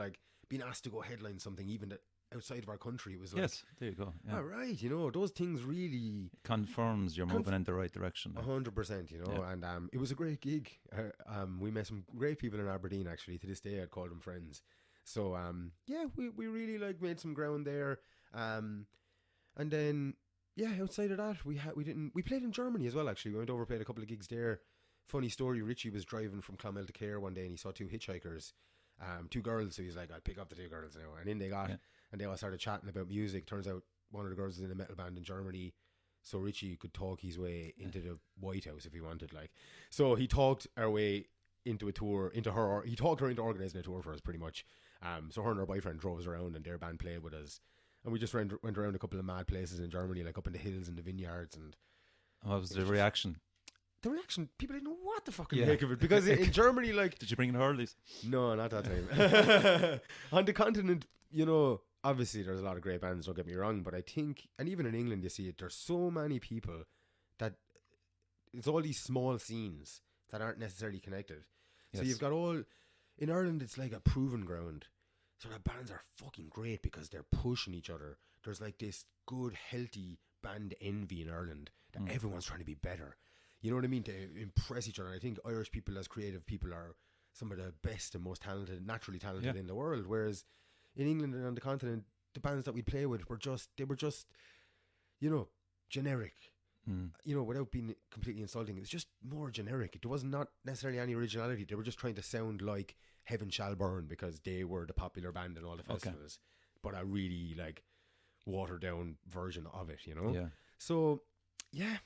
being asked to go headline something even outside of our country. It was like, yes, there you go. Yeah. All right, you know, those things really confirms you're moving in the right direction. 100%, you know. And it was a great gig. We met some great people in Aberdeen. Actually, to this day I'd call them friends. So we really made some ground there. And then outside of that we played in Germany as well. Actually, we went over, played a couple of gigs there funny story, Richie was driving from Clonmel to Care one day and he saw two hitchhikers, two girls, so he's like, I'll pick up the two girls now. And in they got, and they all started chatting about music. Turns out one of the girls was in a metal band in Germany, so Richie could talk his way into the White House if he wanted, like. So he talked our way into a tour, he talked her into organising a tour for us, pretty much. So her and her boyfriend drove us around and their band played with us. And we just went around a couple of mad places in Germany, like up in the hills and the vineyards. And what was the reaction? The reaction, people didn't know what the fuck to make of it, because in Germany, like... Did you bring in Hurleys? No, not that time. On the continent, you know, obviously there's a lot of great bands, don't get me wrong, but I think, and even in England you see it, there's so many people that it's all these small scenes that aren't necessarily connected. So you've got all... In Ireland, it's like a proving ground. So the bands are fucking great because they're pushing each other. There's like this good, healthy band envy in Ireland that everyone's trying to be better. You know what I mean? To impress each other. I think Irish people as creative people are some of the best and most talented, naturally talented in the world. Whereas in England and on the continent, the bands that we play with were just, you know, generic. You know, without being completely insulting, it was just more generic. There was not necessarily any originality. They were just trying to sound like Heaven Shall Burn because they were the popular band in all the festivals, but a really like watered down version of it, you know? Yeah. So, yeah,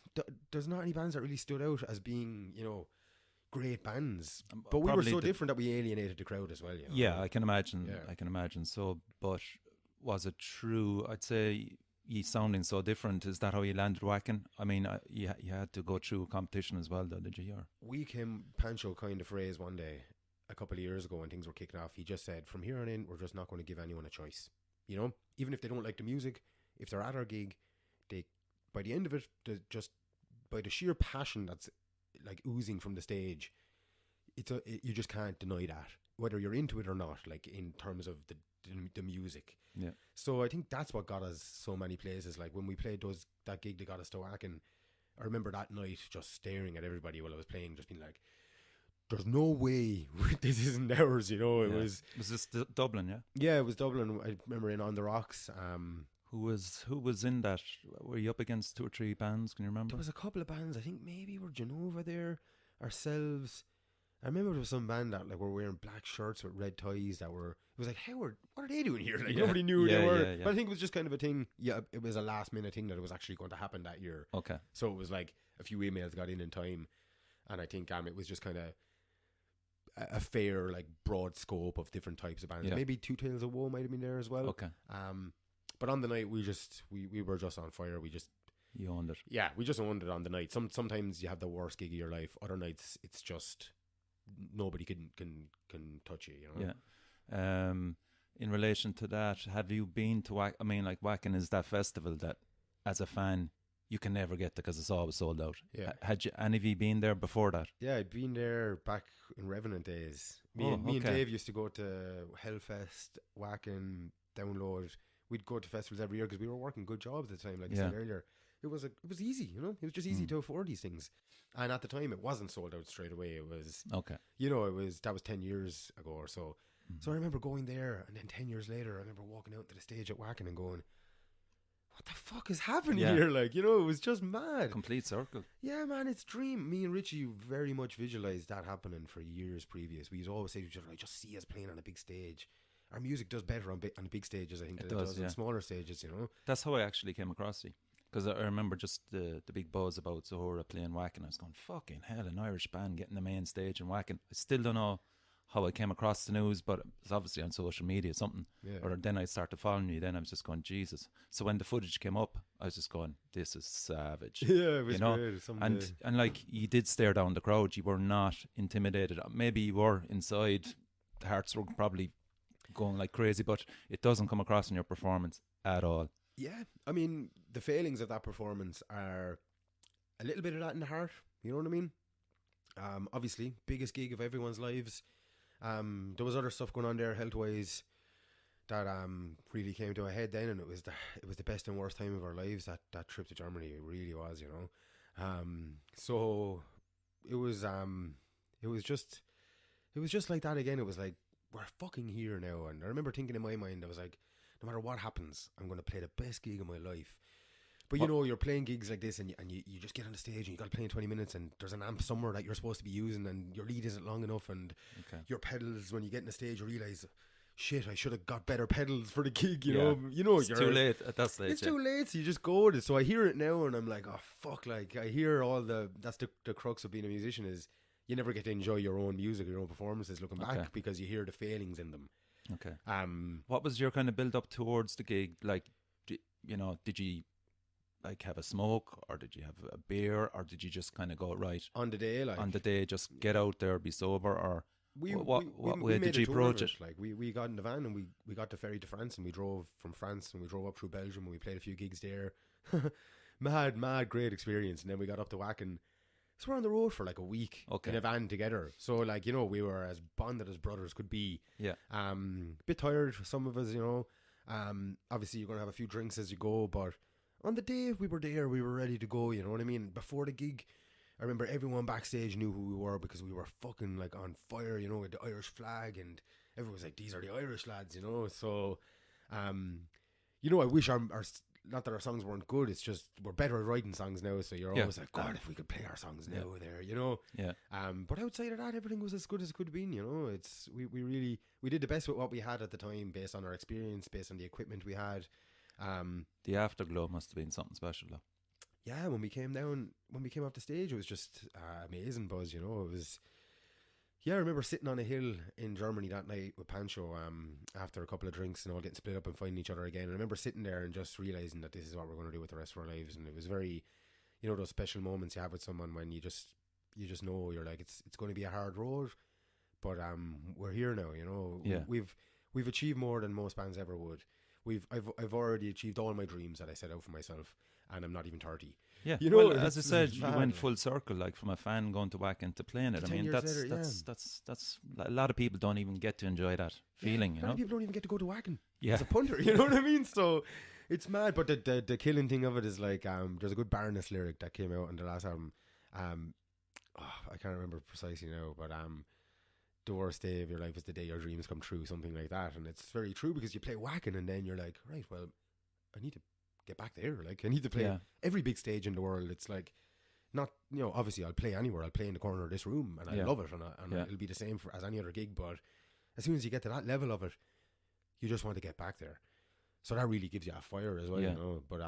there's not any bands that really stood out as being, you know, great bands. But we were so different that we alienated the crowd as well, you know? Yeah, I can imagine. Yeah. I can imagine. So, but was it true? I'd say you sounding so different. Is that how you landed Wacken? I mean, you had to go through a competition as well, though, did you? Or? We came, Pancho coined a phrase one day, a couple of years ago when things were kicking off. He just said, from here on in, we're just not going to give anyone a choice. You know, even if they don't like the music, if they're at our gig, they, by the end of it, just by the sheer passion that's like oozing from the stage, you just can't deny that, whether you're into it or not, like in terms of the music. Yeah. So I think that's what got us so many places. Like when we played that gig that got us to Wacken, I remember that night just staring at everybody while I was playing, just being like, there's no way this isn't ours, you know. It was this Dublin? Yeah, it was Dublin. I remember in On the Rocks. Who was in that? Were you up against 2 or 3 bands? Can you remember? There was a couple of bands. I think maybe were Genova there, ourselves. I remember there was some band that like were wearing black shirts with red ties that were. It was like, what are they doing here? Like nobody knew who they were. Yeah. But I think it was just kind of a thing. Yeah, it was a last minute thing that it was actually going to happen that year. Okay. So it was like a few emails got in time, and I think it was just kind of a fair, like, broad scope of different types of bands. Maybe Two Tales of Woe might have been there as well. Okay. But on the night, we were just on fire. You owned it. Yeah, we just owned it on the night. Sometimes you have the worst gig of your life. Other nights, it's just nobody can touch you, you know? Yeah. In relation to that, have you been to Wacken? I mean, like, Wacken is that festival that, as a fan, you can never get there because it's always sold out. Yeah. Had you any of you been there before that? Yeah, I'd been there back in Revenant days. Me and Dave used to go to Hellfest, Wacken, Download. We'd go to festivals every year because we were working good jobs at the time, like I said earlier. It was easy, you know. It was just easy to afford these things. And at the time, it wasn't sold out straight away. It was you know, that was 10 years ago or so. So I remember going there, and then 10 years later, I remember walking out to the stage at Wacken and going, what the fuck is happening here? Like, you know, it was just mad. Complete circle. Yeah, man, it's dream. Me and Richie very much visualized that happening for years previous. We used to always say to each other, I just see us playing on a big stage. Our music does better on big stages, I think, than it does on smaller stages, you know. That's how I actually came across you. Because I remember just the big buzz about Zhora playing Wacken. I was going, fucking hell, an Irish band getting the main stage in Wacken. I still don't know how I came across the news, but it's obviously on social media or something. Yeah. Or then I started following you. Then I was just going, Jesus. So when the footage came up, I was just going, this is savage. Yeah, it was great. And like, you did stare down the crowd. You were not intimidated. Maybe you were inside. The hearts were probably going like crazy, but it doesn't come across in your performance at all. Yeah, I mean, the failings of that performance are a little bit of that in the heart. You know what I mean? Obviously, biggest gig of everyone's lives. There was other stuff going on there health-wise that really came to a head then, and it was the best and worst time of our lives. That trip to Germany, it really was, you know. So it was just like that again. It was like, we're fucking here now. And I remember thinking in my mind, I was like, no matter what happens, I'm going to play the best gig of my life. But you're playing gigs like this, and you just get on the stage and you got to play in 20 minutes, and there's an amp somewhere that you're supposed to be using, and your lead isn't long enough, and your pedals, when you get in the stage, you realise, shit, I should have got better pedals for the gig. You know, it's too late at that stage. It's too late, so you just go with it. So I hear it now, and I'm like, oh fuck! Like I hear that's the crux of being a musician, is you never get to enjoy your own music, your own performances, looking back, because you hear the failings in them. Okay. What was your kind of build up towards the gig? Like, did you like have a smoke, or did you have a beer, or did you just kind of go right on the day? Like on the day, just get out there, be sober, or what way did you approach it? Like we got in the van and we got the ferry to France, and we drove from France and we drove up through Belgium and we played a few gigs there. mad great experience. And then we got up to Wacken. So we're on the road for like a week in a van together. So like, we were as bonded as brothers could be. Yeah. Bit tired for some of us, obviously you're going to have a few drinks as you go, but on the day we were there, we were ready to go, you know what I mean? Before the gig, I remember everyone backstage knew who we were, because we were fucking like on fire, with the Irish flag, and everyone was like, these are the Irish lads, So, I wish our not that our songs weren't good, it's just we're better at writing songs now, so you're always like, God, if we could play our songs now there, Yeah. But outside of that, everything was as good as it could have been, It's we did the best with what we had at the time, based on our experience, based on the equipment we had. The afterglow must have been something special, though. Yeah, when we came off the stage, it was just amazing buzz, It was, I remember sitting on a hill in Germany that night with Pancho, after a couple of drinks and all, getting split up and finding each other again. I remember sitting there and just realising that this is what we're going to do with the rest of our lives. And it was very, those special moments you have with someone when you just know, you're like, it's going to be a hard road, but we're here now, Yeah. We've achieved more than most bands ever would. I've already achieved all my dreams that I set out for myself, and I'm not even 30. Yeah, well, as I said, you went full circle, like from a fan going to Wacken to playing it. I mean, that's a lot of people don't even get to enjoy that feeling. A lot of people don't even get to go to Wacken as a punter. You know what I mean? So it's mad. But the killing thing of it is like, there's a good Barnes lyric that came out on the last album. I can't remember precisely now, but the worst day of your life is the day your dreams come true, something like that. And it's very true, because you play Wacken and then you're like, right, well, I need to get back there. Like, I need to play every big stage in the world. It's like, not, obviously I'll play anywhere. I'll play in the corner of this room and I love it, and it'll be the same as any other gig. But as soon as you get to that level of it, you just want to get back there. So that really gives you a fire as well, But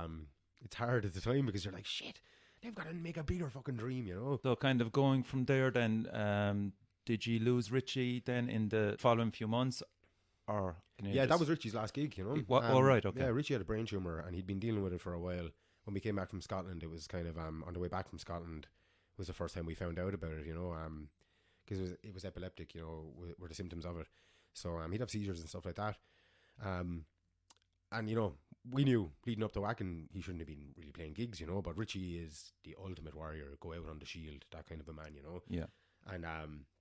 it's hard at the time, because you're like, shit, they've got to make a bigger fucking dream, So kind of going from there then, did you lose Richie then in the following few months? Or that was Richie's last gig, right, okay. Yeah, Richie had a brain tumour and he'd been dealing with it for a while. When we came back from Scotland, it was kind of on the way back from Scotland was the first time we found out about it, because it was epileptic, were the symptoms of it. So he'd have seizures and stuff like that. And we knew leading up to Wacken he shouldn't have been really playing gigs, but Richie is the ultimate warrior, go out on the shield, that kind of a man, Yeah. And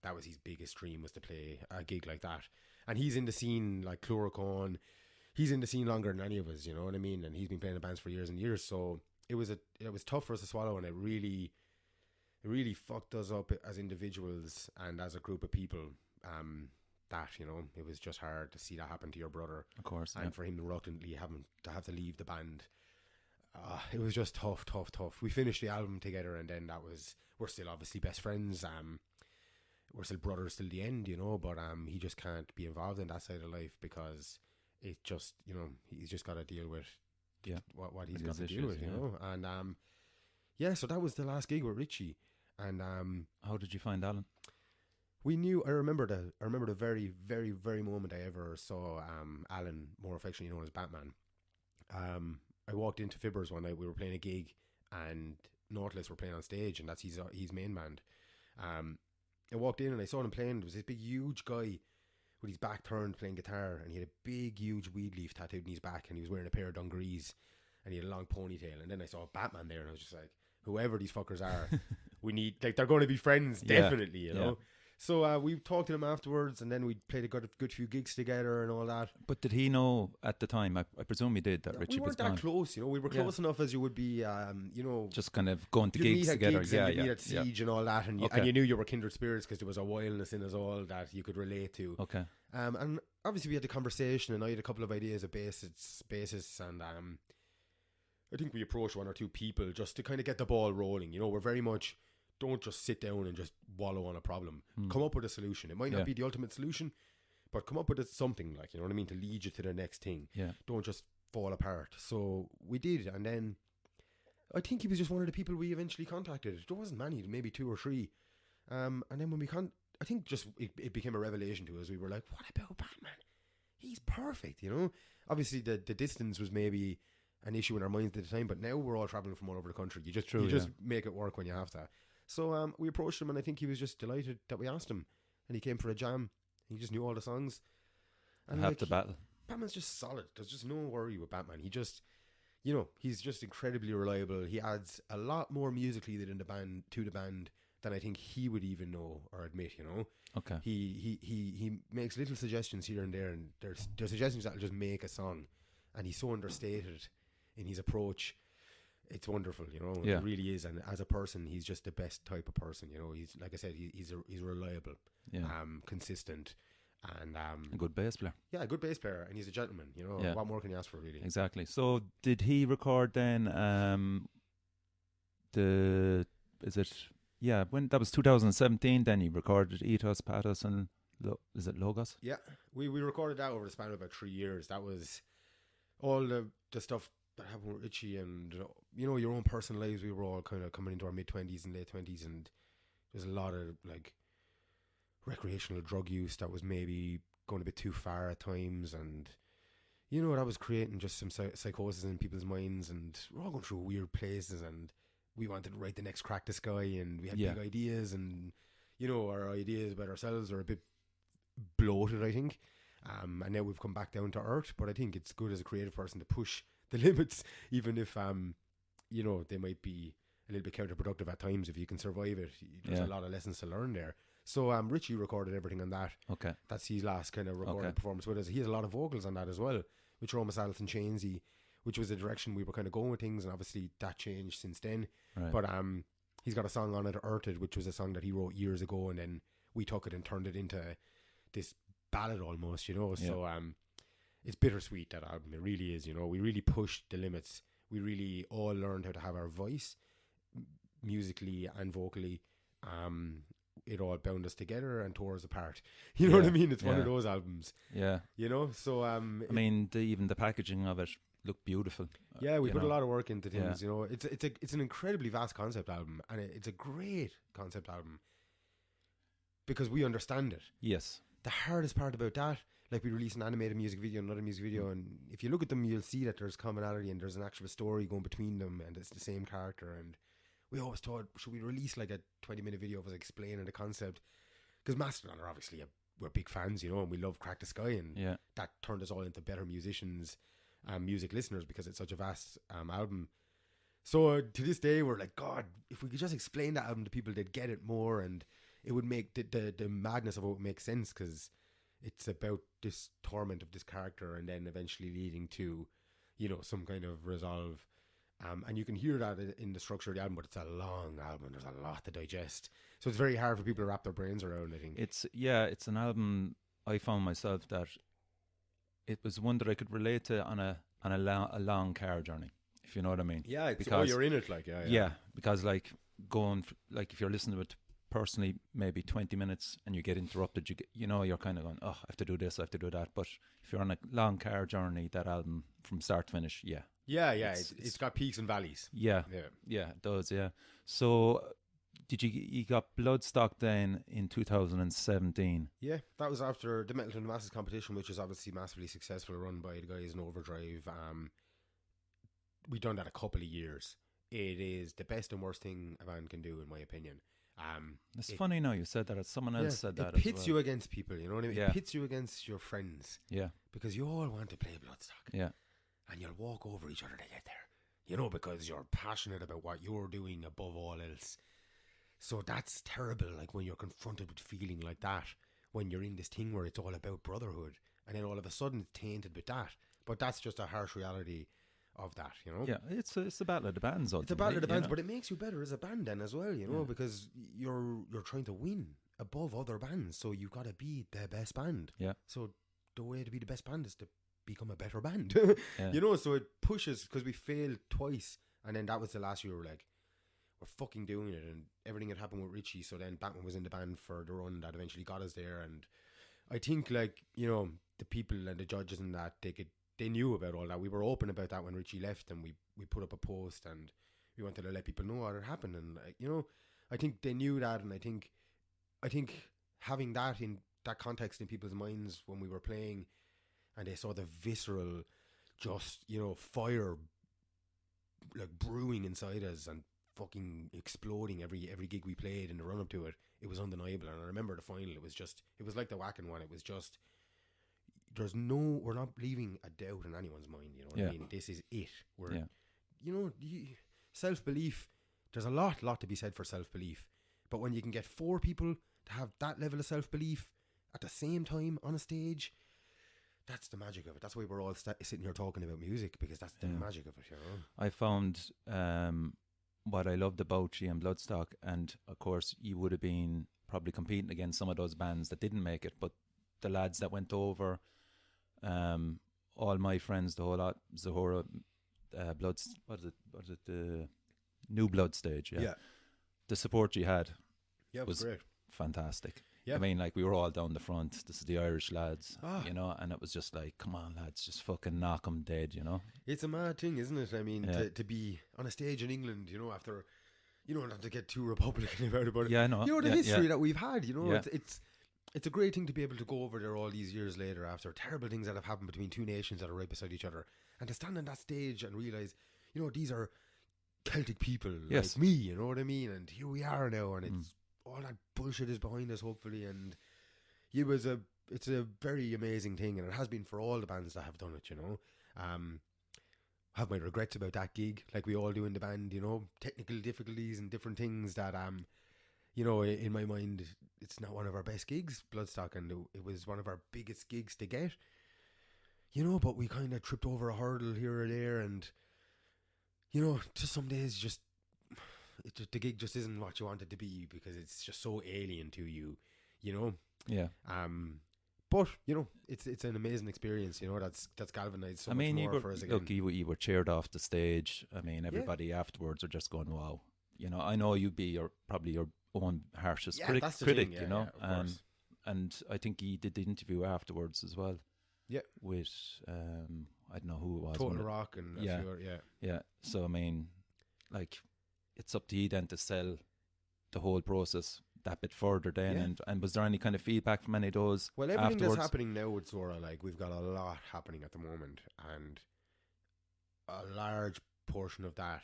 that was his biggest dream, was to play a gig like that. And he's in the scene like Chlorocorn. He's in the scene longer than any of us, you know what I mean? And he's been playing in bands for years and years. So it was tough for us to swallow, and it really fucked us up as individuals and as a group of people. It was just hard to see that happen to your brother. Of course. And for him reluctantly having to have to leave the band. It was just tough. We finished the album together, and then we're still obviously best friends. We're still brothers till the end, but he just can't be involved in that side of life, because it just, he's just got to deal with what he's got to deal with, And so that was the last gig with Richie. And how did you find Alan? I remember the very, very, very moment I ever saw Alan, more affectionately known as Batman. I walked into Fibbers one night. We were playing a gig, and Nautilus were playing on stage, and that's his main band. I walked in and I saw him playing. There was this big, huge guy with his back turned playing guitar, and he had a big, huge weed leaf tattooed on his back, and he was wearing a pair of dungarees, and he had a long ponytail. And then I saw Batman there, and I was just like, whoever these fuckers are, we need, like, they're going to be friends, definitely, you know. So we talked to them afterwards, and then we played a good few gigs together and all that. But did he know at the time? I presume he did, that Richie was gone. We weren't that close, We were close enough as you would be, just kind of going to gigs together. You meet at Siege and all that, and you knew you were kindred spirits, because there was a wildness in us all that you could relate to. Okay. And obviously we had the conversation, and I had a couple of ideas of basis, and I think we approached one or two people just to kind of get the ball rolling. You know, we're very much, don't just sit down and just wallow on a problem. Come up with a solution. It might not be the ultimate solution, but come up with something, like, you know what I mean, to lead you to the next thing. Yeah. Don't just fall apart. So we did, and then I think he was just one of the people we eventually contacted. There wasn't many, maybe 2 or 3. And then when I think just it became a revelation to us. We were like, what about Batman? He's perfect, you know? Obviously, the distance was maybe an issue in our minds at the time, but now we're all traveling from all over the country. You just make it work when you have to. So we approached him, and I think he was just delighted that we asked him. And he came for a jam. He just knew all the songs. And have to battle. Batman's just solid. There's just no worry with Batman. He just, you know, he's just incredibly reliable. He adds a lot more musically to the band than I think he would even know or admit, you know. Okay. He makes little suggestions here and there, and there's suggestions that'll just make a song. And he's so understated in his approach. It's wonderful, you know. Yeah. It really is. And as a person, he's just the best type of person, you know. He's, like I said, he's reliable, consistent, and a good bass player. Yeah, a good bass player, and he's a gentleman, you know. Yeah. What more can you ask for, really? Exactly. So did he record then when that was 2017, then he recorded Ethos, Pathos, and is it Logos? Yeah, we recorded that over the span of about 3 years. That was all the stuff that happened with Richie, and, you know, your own personal lives. We were all kind of coming into our mid-20s and late 20s, and there's a lot of, like, recreational drug use that was maybe going a bit too far at times, and, you know, that was creating just some psychosis in people's minds, and we're all going through weird places, and we wanted to write the next Crack the Sky, and we had big ideas, and, you know, our ideas about ourselves are a bit bloated, I think. And now we've come back down to earth, but I think it's good as a creative person to push the limits, even if, you know, they might be a little bit counterproductive at times. If you can survive it, there's a lot of lessons to learn there. So Richie recorded everything on that. Okay. That's his last kind of recorded performance with us. He has a lot of vocals on that as well, with Roma Alison Chainsey, which was the direction we were kind of going with things, and obviously that changed since then. Right. But he's got a song on it, Earthed, which was a song that he wrote years ago, and then we took it and turned it into this ballad almost, you know. So it's bittersweet, that album. It really is, you know. We really pushed the limits. We really all learned how to have our voice, musically and vocally. It all bound us together and tore us apart. You know what I mean? It's one of those albums. Yeah. You know, so I mean, even the packaging of it looked beautiful. Yeah, we put a lot of work into things. You know, it's an incredibly vast concept album, and it's a great concept album because we understand it. Yes. The hardest part about that, like, we release an animated music video and another music video, and if you look at them, you'll see that there's commonality and there's an actual story going between them, and it's the same character. And we always thought, should we release like a 20-minute video of us explaining the concept? Because Mastodon are obviously we're big fans, you know, and we love Crack the Sky, and that turned us all into better musicians and music listeners because it's such a vast album. So to this day, we're like, God, if we could just explain that album to people, they'd get it more, and it would make the madness of it would make sense, because it's about this torment of this character and then eventually leading to, you know, some kind of resolve. And you can hear that in the structure of the album, but it's a long album. There's a lot to digest. So it's very hard for people to wrap their brains around, I think. It's an album I found myself that it was one that I could relate to on a long car journey, if you know what I mean. Yeah, because you're in it, like, yeah, because like if you're listening to it personally, maybe 20 minutes and you get interrupted, you're kind of going, oh, I have to do this, I have to do that. But if you're on a long car journey, that album from start to finish, it's got peaks and valleys. Yeah, it does. Yeah. So you got Bloodstock then in 2017? Yeah, that was after the Metal to the Masses competition, which was obviously massively successful, run by the guys in Overdrive. We've done that a couple of years. It is the best and worst thing a band can do, in my opinion. It's funny now you said that. Someone else said that. It pits you against people, you know what I mean? It pits you against your friends. Yeah. Because you all want to play Bloodstock. Yeah. And you'll walk over each other to get there, you know, because you're passionate about what you're doing above all else. So that's terrible, like, when you're confronted with feeling like that, when you're in this thing where it's all about brotherhood, and then all of a sudden it's tainted with that. But that's just a harsh reality of that, you know. Yeah, it's a battle of the bands. It's a battle of the bands, but it makes you better as a band then as well, you know, because you're trying to win above other bands, so you've got to be the best band. Yeah. So the way to be the best band is to become a better band. Yeah. You know, so it pushes, because we failed twice, and then that was the last year we were like, we're fucking doing it, and everything had happened with Richie, so then Batman was in the band for the run that eventually got us there. And I think, like, you know, the people and the judges and that, they knew about all that. We were open about that when Richie left, and we put up a post, and we wanted to let people know what had happened. And, like, you know, I think they knew that, and I think having that in that context in people's minds when we were playing, and they saw the visceral, just, you know, fire like brewing inside us and fucking exploding every gig we played in the run up to it, it was undeniable. And I remember the final, it was like the Wacken one. It was just, we're not leaving a doubt in anyone's mind, you know what I mean? This is it. You know, self-belief, there's a lot to be said for self-belief, but when you can get 4 people to have that level of self-belief at the same time on a stage, that's the magic of it. That's why we're all sitting here talking about music, because that's the magic of it, you know? I found what I loved about you and Bloodstock, and of course you would have been probably competing against some of those bands that didn't make it, but the lads that went over, all my friends, the whole lot, Zhora, what is it, the New Blood stage, the support you had was great. Fantastic. Yeah. I mean, like, we were all down the front. This is the Irish lads, you know, and it was just like, come on, lads, just fucking knock them dead, you know. It's a mad thing, isn't it? I mean, to be on a stage in England, you know, after, you know, not to get too Republican about it, but yeah, I know. You know, the history that we've had, you know, it's a great thing to be able to go over there all these years later after terrible things that have happened between two nations that are right beside each other, and to stand on that stage and realise, you know, these are Celtic people like me, you know what I mean? And here we are now, and it's all that bullshit is behind us, hopefully, and it's a very amazing thing, and it has been for all the bands that have done it, you know. Have my regrets about that gig, like we all do in the band, you know, technical difficulties and different things that, you know, in my mind, it's not one of our best gigs, Bloodstock, and it was one of our biggest gigs to get, you know, but we kind of tripped over a hurdle here or there, and, you know, just some days the gig just isn't what you want it to be, because it's just so alien to you, you know. Yeah. But you know, it's an amazing experience, you know. That's galvanized so much more for us again. Look, you were cheered off the stage. I mean, everybody afterwards are just going, "Wow!" You know, I know you'd be probably your own harshest critic, you know. And I think he did the interview afterwards as well. Yeah. With I don't know who it was. Total Rock and yeah. So I mean, like, it's up to you then to sell the whole process that bit further then, and was there any kind of feedback from any of those? Well, everything afterwards? that's happening now with Zhora, like, we've got a lot happening at the moment, and a large portion of that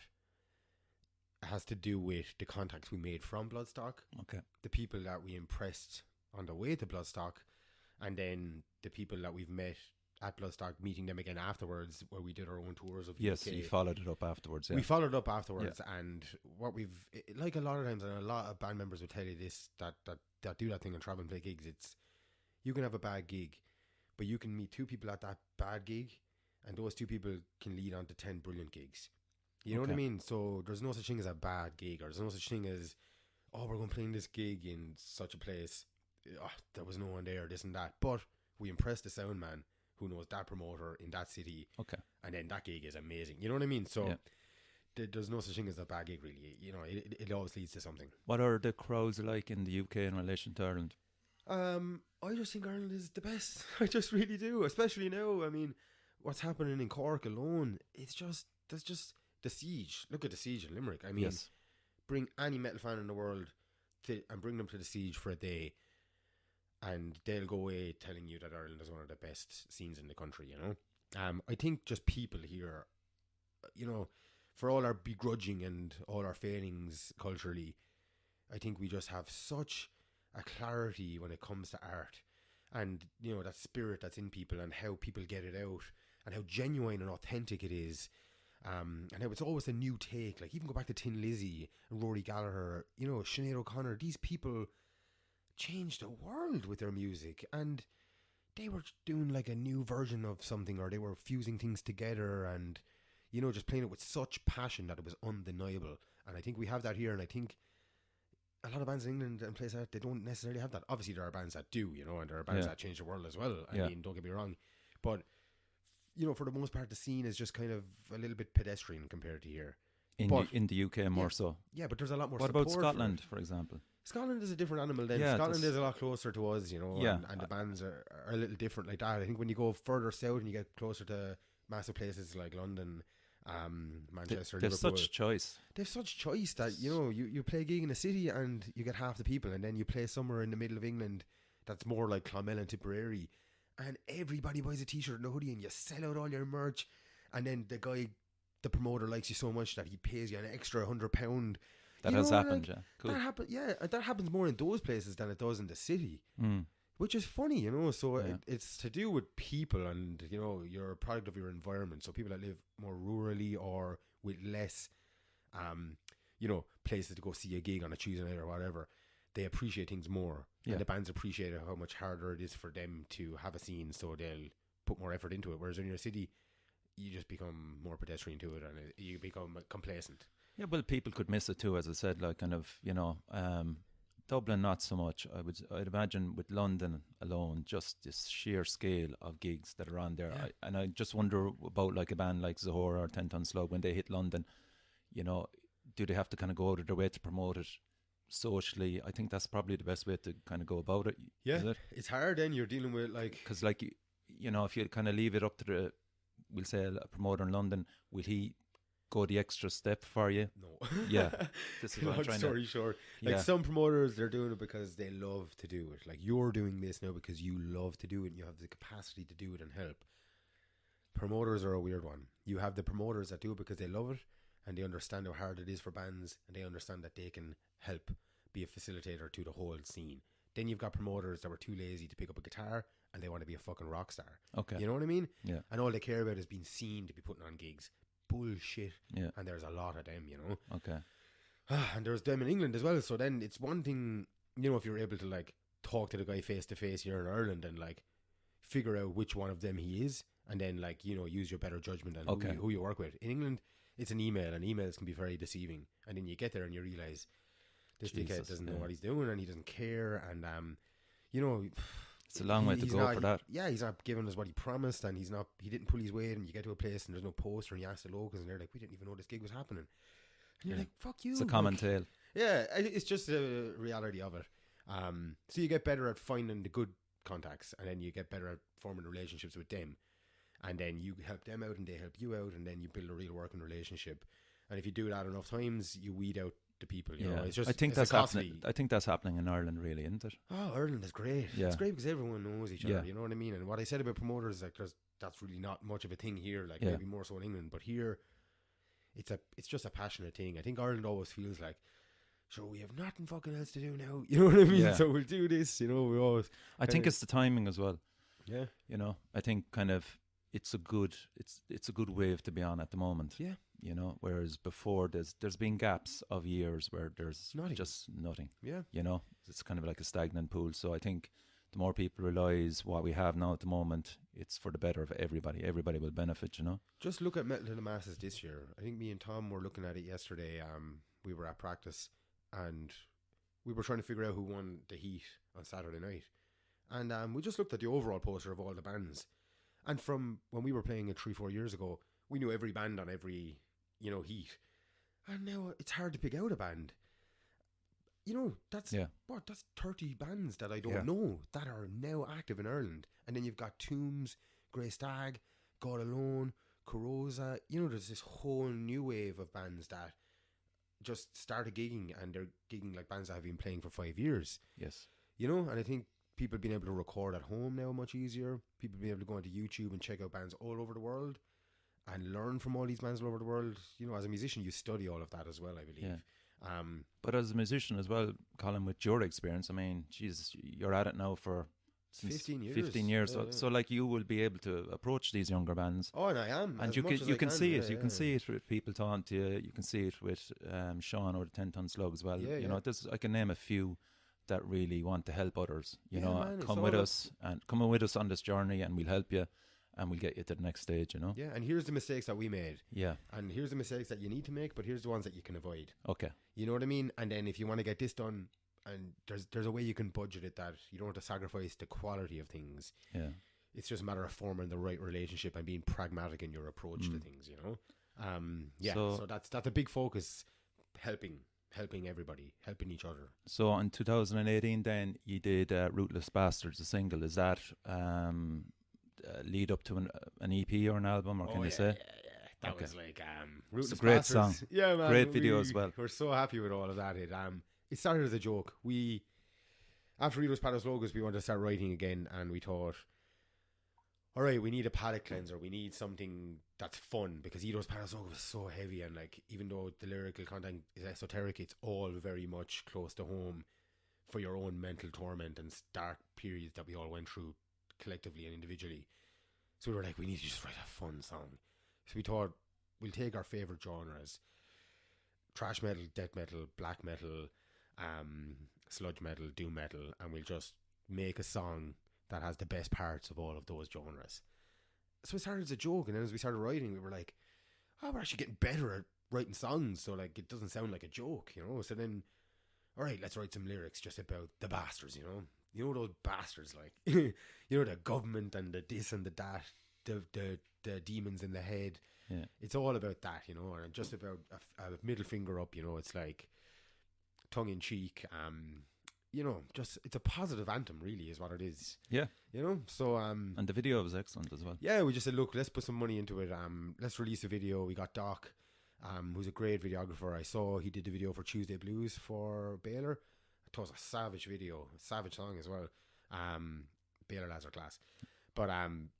has to do with the contacts we made from Bloodstock, the people that we impressed on the way to Bloodstock, and then the people that we've met at Bloodstock, meeting them again afterwards, where we did our own tours of yes, UK. you followed it up afterwards. We followed up afterwards, and what we've, like a lot of times, and a lot of band members will tell you this, that do that thing and travel and play gigs, it's, you can have a bad gig, but you can meet 2 people at that bad gig, and those 2 people can lead on to 10 brilliant gigs. You know what I mean? So there's no such thing as a bad gig, or there's no such thing as, oh, we're going to play in this gig in such a place, there was no one there, this and that, but we impressed the sound man who knows that promoter in that city, and then that gig is amazing. You know what I mean? So there's no such thing as a bad gig, really. You know, it always leads to something. What are the crowds like in the UK in relation to Ireland? I just think Ireland is the best. I just really do, especially now. I mean, what's happening in Cork alone, there's just the Siege. Look at the Siege in Limerick. I mean, bring any metal fan in the world and bring them to the Siege for a day, and they'll go away telling you that Ireland is one of the best scenes in the country, you know. I think just people here, you know, for all our begrudging and all our failings culturally, I think we just have such a clarity when it comes to art, and, you know, that spirit that's in people, and how people get it out, and how genuine and authentic it is, and how it's always a new take. Like, even go back to Tin Lizzy and Rory Gallagher, you know, Sinead O'Connor, these people changed the world with their music, and they were doing like a new version of something, or they were fusing things together, and, you know, just playing it with such passion that it was undeniable. And I think we have that here, and I think a lot of bands in England and places like that, they don't necessarily have that. Obviously there are bands that do, you know, and there are bands that change the world as well. I mean, don't get me wrong, but you know, for the most part, the scene is just kind of a little bit pedestrian compared to here. In the UK more so. Yeah, but there's a lot more What support about Scotland, for example? Scotland is a different animal then. Yeah, Scotland is a lot closer to us, you know, and the bands are a little different like that. I think when you go further south and you get closer to massive places like London, Manchester, They've Liverpool. such choice. They've such choice that, you know, you play a gig in a city and you get half the people, and then you play somewhere in the middle of England that's more like Clonmel and Tipperary, and everybody buys a t-shirt and a hoodie and you sell out all your merch, and then the promoter likes you so much that he pays you an extra £100. That has happened, yeah. Cool. That happens more in those places than it does in the city. Which is funny, you know. So it's to do with people, and, you know, you're a product of your environment. So people that live more rurally or with less, you know, places to go see a gig on a Tuesday night or whatever, they appreciate things more. Yeah. And the bands appreciate how much harder it is for them to have a scene, so they'll put more effort into it. Whereas in your city, you just become more pedestrian to it, and you become complacent. Yeah, well, people could miss it too, as I said, like kind of, you know, Dublin not so much. I'd imagine with London alone, just this sheer scale of gigs that are on there. Yeah. I just wonder about like a band like Zhora or 10 Ton Slug, when they hit London, you know, do they have to kind of go out of their way to promote it socially? I think that's probably the best way to kind of go about it. Yeah, is it? It's hard then. You're dealing with like... Because like, you know, if you kind of leave it up to we'll say a promoter in London, will he go the extra step for you? No. Yeah. This is what I'm trying story short. Like some promoters, they're doing it because they love to do it. Like you're doing this now because you love to do it and you have the capacity to do it and help. Promoters are a weird one. You have the promoters that do it because they love it and they understand how hard it is for bands, and they understand that they can help be a facilitator to the whole scene. Then you've got promoters that were too lazy to pick up a guitar and they want to be a fucking rock star. Okay. You know what I mean? Yeah. And all they care about is being seen to be putting on gigs. Bullshit. Yeah. And there's a lot of them, you know. Okay. And there's them in England as well. So then it's one thing, you know, if you're able to like talk to the guy face to face here in Ireland and like figure out which one of them he is, and then like, you know, use your better judgment and who you work with. In England, it's an email, and emails can be very deceiving. And then you get there and you realise this dickhead doesn't know what he's doing, and he doesn't care, and you know, it's a long way to go for that. Yeah, he's not giving us what he promised, and he didn't pull his weight, and you get to a place and there's no poster, and you ask the locals and they're like, we didn't even know this gig was happening. And you're like, fuck you. It's a common tale. Yeah, it's just the reality of it. So you get better at finding the good contacts, and then you get better at forming relationships with them, and then you help them out and they help you out, and then you build a real working relationship. And if you do that enough times, you weed out the people. You know, it's just, I think that's happening. I think that's happening in Ireland, really, isn't it? Oh, Ireland is great. Yeah. It's great because everyone knows each other. You know what I mean? And what I said about promoters, like, that's really not much of a thing here. Like maybe more so in England, but here, it's just a passionate thing. I think Ireland always feels like, sure, we have nothing fucking else to do now. You know what I mean? Yeah. So we'll do this. You know, we always. I think it's the timing as well. Yeah. You know, I think kind of it's a good wave to be on at the moment. Yeah. You know, whereas before there's been gaps of years where there's just nothing. Yeah. You know, it's kind of like a stagnant pool. So I think the more people realise what we have now at the moment, it's for the better of everybody. Everybody will benefit, you know. Just look at Metal to the Masses this year. I think me and Tom were looking at it yesterday. We were at practice and we were trying to figure out who won the heat on Saturday night. And we just looked at the overall poster of all the bands. And from when we were playing it 3-4 years ago, we knew every band on every, you know, heat. And now it's hard to pick out a band. You know, that's 30 bands that I don't know that are now active in Ireland. And then you've got Tombs, Grey Stag, God Alone, Corrosa. You know, there's this whole new wave of bands that just started gigging, and they're gigging like bands that have been playing for 5 years. Yes. You know, and I think people being able to record at home now much easier. People being able to go onto YouTube and check out bands all over the world and learn from all these bands all over the world. You know, as a musician, you study all of that as well, I believe. Yeah. But as a musician as well, Colin, with your experience, I mean, Jesus, you're at it now for 15 years. 15 years. So like you will be able to approach these younger bands. Oh, and I am. And you can see it. You can see it with people talking to you. You can see it with Sean or the 10 Ton Slug as well. Yeah, you know, I can name a few that really want to help others. You know, man, come with us on this journey, and we'll help you. And we'll get you to the next stage, you know? Yeah, and here's the mistakes that we made. Yeah. And here's the mistakes that you need to make, but here's the ones that you can avoid. Okay. You know what I mean? And then if you want to get this done, and there's a way you can budget it that you don't have to sacrifice the quality of things. Yeah. it's just a matter of forming the right relationship and being pragmatic in your approach to things, you know. So that's a big focus, helping everybody, helping each other. So in 2018 then you did Rootless Bastards, a single. Is that lead up to an EP or an album, or can you say? That was like Rootless It's a great Bastards. song. Yeah, man. Great video as well. We're so happy with all of that. It started as a joke. After Rootless Bastards logos, we wanted to start writing again, and we thought, all right, we need a palate cleanser. We need something that's fun, because Eidos Parasoga was so heavy, and like, even though the lyrical content is esoteric, it's all very much close to home for your own mental torment and dark periods that we all went through collectively and individually. So we were like, we need to just write a fun song. So we thought, we'll take our favourite genres: thrash metal, death metal, black metal, sludge metal, doom metal, and we'll just make a song that has the best parts of all of those genres. So it started as a joke, and then as we started writing, we were like, oh, we're actually getting better at writing songs, so like it doesn't sound like a joke, you know. So then, all right, let's write some lyrics just about the bastards, you know those bastards, like you know, the government and the this and the that, the demons in the head. Yeah, it's all about that, you know, and just about a middle finger up, you know. It's like tongue in cheek, you know, just it's a positive anthem, really, is what it is. Yeah, you know. So and the video was excellent as well. Yeah, we just said, look, let's put some money into it. Let's release a video. We got Doc, who's a great videographer. I saw he did the video for Tuesday Blues for Baylor. I thought it was a savage video, a savage song as well. Baylor lads are class. But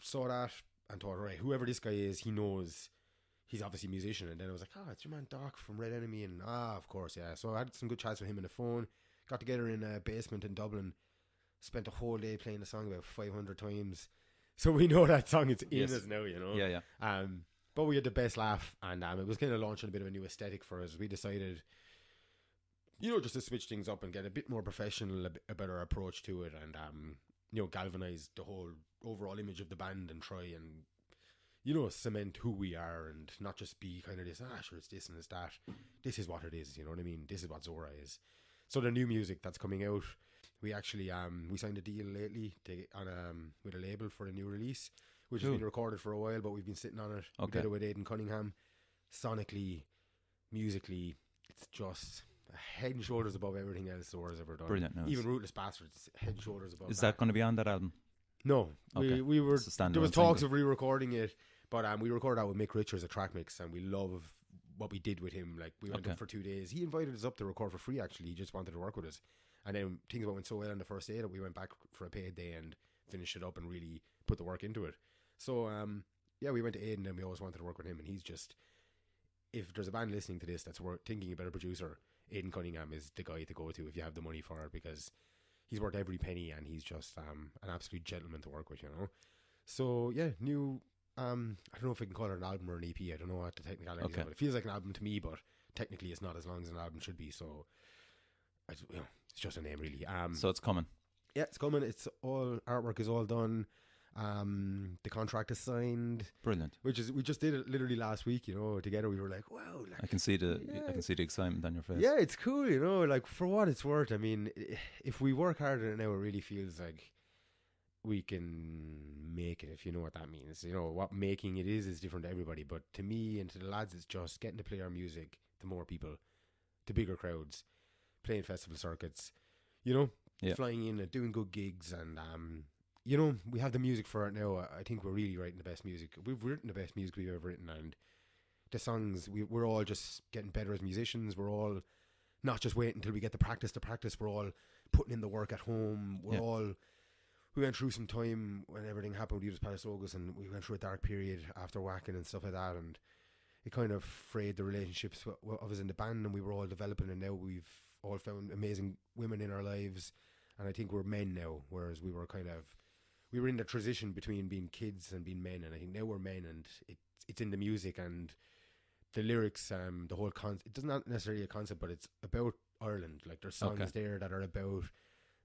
saw that and thought, right, whoever this guy is, he knows. He's obviously a musician. And then I was like, it's your man Doc from Red Enemy. And of course, yeah. So I had some good chats with him on the phone. Got together in a basement in Dublin. Spent a whole day playing the song about 500 times. So we know that song is in us now, you know. Yeah. But we had the best laugh, and it was kind of launching a bit of a new aesthetic for us. We decided, you know, just to switch things up and get a bit more professional, a better approach to it, and you know, galvanize the whole overall image of the band and try and, you know, cement who we are and not just be kind of this, sure, it's this and it's that. This is what it is, you know what I mean? This is what Zhora is. So the new music that's coming out, we actually we signed a deal lately with a label for a new release, which has been recorded for a while, but we've been sitting on it. We did it with Aidan Cunningham. Sonically, musically, it's just head and shoulders above everything else Zora's ever done. Brilliant news. Even Rootless Bastards, head and shoulders above. Is that going to be on that album? No, okay. we were. There was talks single. of re-recording it, but we recorded that with Mick Richards, a track mix, and we love what we did with him. Like, we went up for 2 days. He invited us up to record for free. Actually, he just wanted to work with us, and then things went so well on the first day that we went back for a paid day and finished it up and really put the work into it. So yeah, we went to Aidan, and we always wanted to work with him, and he's just, if there's a band listening to this that's thinking about a producer, Aidan Cunningham is the guy to go to if you have the money for it, because he's worth every penny, and he's just an absolute gentleman to work with, you know. So yeah, new. I don't know if I can call it an album or an EP. I don't know what the technicalities are, but it feels like an album to me, but technically it's not as long as an album should be. So it's just a name, really. So it's coming. Yeah, it's coming. It's all artwork is all done. The contract is signed. Brilliant. We just did it literally last week, you know. Together we were like, wow. Like, I can see the excitement on your face. Yeah, it's cool, you know. Like, for what it's worth. I mean, if we work hard on it now, it really feels like we can make it, if you know what that means. You know, what making it is different to everybody, but to me and to the lads, it's just getting to play our music to more people, to bigger crowds, playing festival circuits, you know, flying in and doing good gigs, and you know, we have the music for it now. I think we're really writing the best music. We've written the best music we've ever written, and the songs, we're all just getting better as musicians. We're all not just waiting until we get the practice to practice. We're all putting in the work at home. We went through some time when everything happened with Eidos Parasoga, and we went through a dark period after Wacken and stuff like that, and it kind of frayed the relationships of us in the band, and we were all developing, and now we've all found amazing women in our lives, and I think we're men now, whereas we were in the transition between being kids and being men, and I think now we're men, and it's in the music and the lyrics, the whole concept. It's not necessarily a concept, but it's about Ireland. Like, there's songs there that are about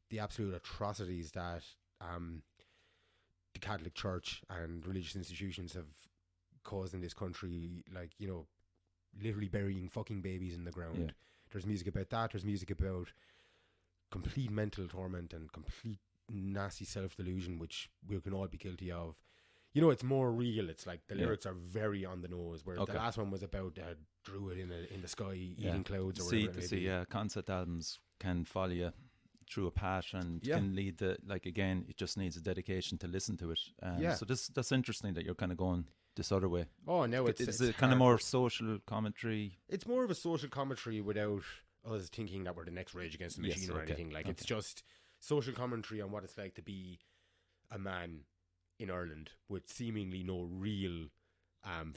the absolute atrocities that the Catholic Church and religious institutions have caused in this country, like, you know, literally burying fucking babies in the ground. There's music about that. There's music about complete mental torment and complete nasty self-delusion, which we can all be guilty of. You know, it's more real. It's like the lyrics are very on the nose, where the last one was about a druid in the sky eating clouds or whatever it may be. Concept albums can follow you through a path and can lead to, like, again, it just needs a dedication to listen to it. So that's interesting that you're kind of going this other way. Oh, no, it's kind of more social commentary. It's more of a social commentary without us thinking that we're the next Rage Against the Machine or anything. Like, it's just social commentary on what it's like to be a man in Ireland with seemingly no real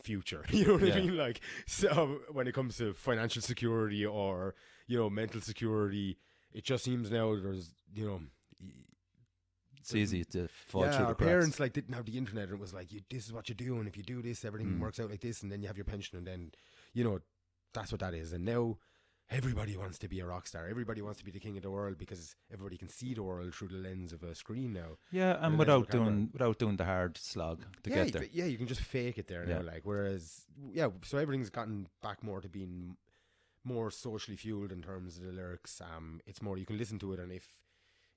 future. You know what I mean? Like, so when it comes to financial security or, you know, mental security, it just seems now there's, you know, it's easy to fall through the our cracks. parents like didn't have the internet, and it was like, this is what you do, and if you do this, everything works out like this, and then you have your pension, and then, you know, that's what that is. And now everybody wants to be a rock star. Everybody wants to be the king of the world because everybody can see the world through the lens of a screen now. Yeah, and without doing the hard slog to get there. Yeah, you can just fake it there now. Like, whereas, so everything's gotten back more to being more socially fueled in terms of the lyrics. It's more, you can listen to it, and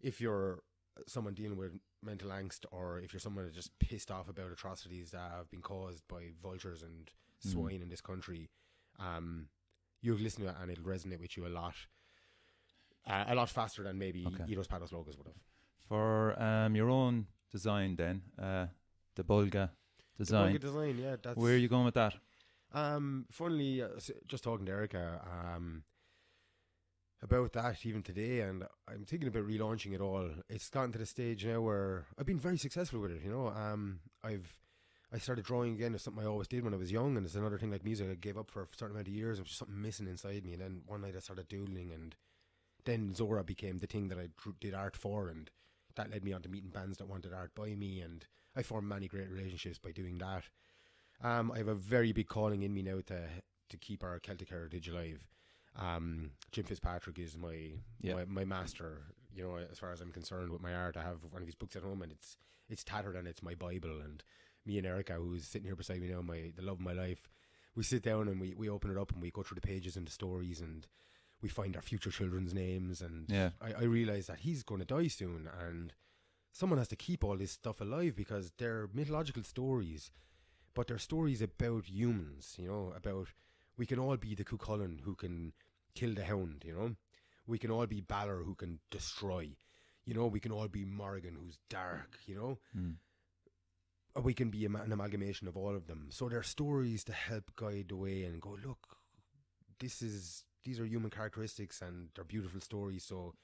if you're someone dealing with mental angst, or if you're someone that's just pissed off about atrocities that have been caused by vultures and swine in this country, you'll listen to it and it'll resonate with you a lot faster than maybe Eidos Pados Logos would have. For your own design then, the Bolga design. The Bolga design, yeah. That's, where are you going with that? Funnily, just talking to Erica about that even today, and I'm thinking about relaunching it all. It's gotten to the stage now where I've been very successful with it, you know. I started drawing again. It's something I always did when I was young, and it's another thing like music I gave up for a certain amount of years. There was just something missing inside me, and then one night I started doodling, and then Zhora became the thing that I did art for, and that led me on to meeting bands that wanted art by me, and I formed many great relationships by doing that. I have a very big calling in me now to keep our Celtic heritage alive. Jim Fitzpatrick is my master, you know, as far as I'm concerned with my art. I have one of his books at home, and it's tattered, and it's my Bible. And me and Erica, who's sitting here beside me now, the love of my life, we sit down and we open it up and we go through the pages and the stories, and we find our future children's names. And I realize that he's going to die soon, and someone has to keep all this stuff alive because they're mythological stories, but they're stories about humans, you know, about, we can all be the Cuchulainn who can kill the hound, you know. We can all be Balor who can destroy, you know. We can all be Morrigan who's dark, you know. Or we can be an amalgamation of all of them. So they're stories to help guide the way and go, look, these are human characteristics and they're beautiful stories. So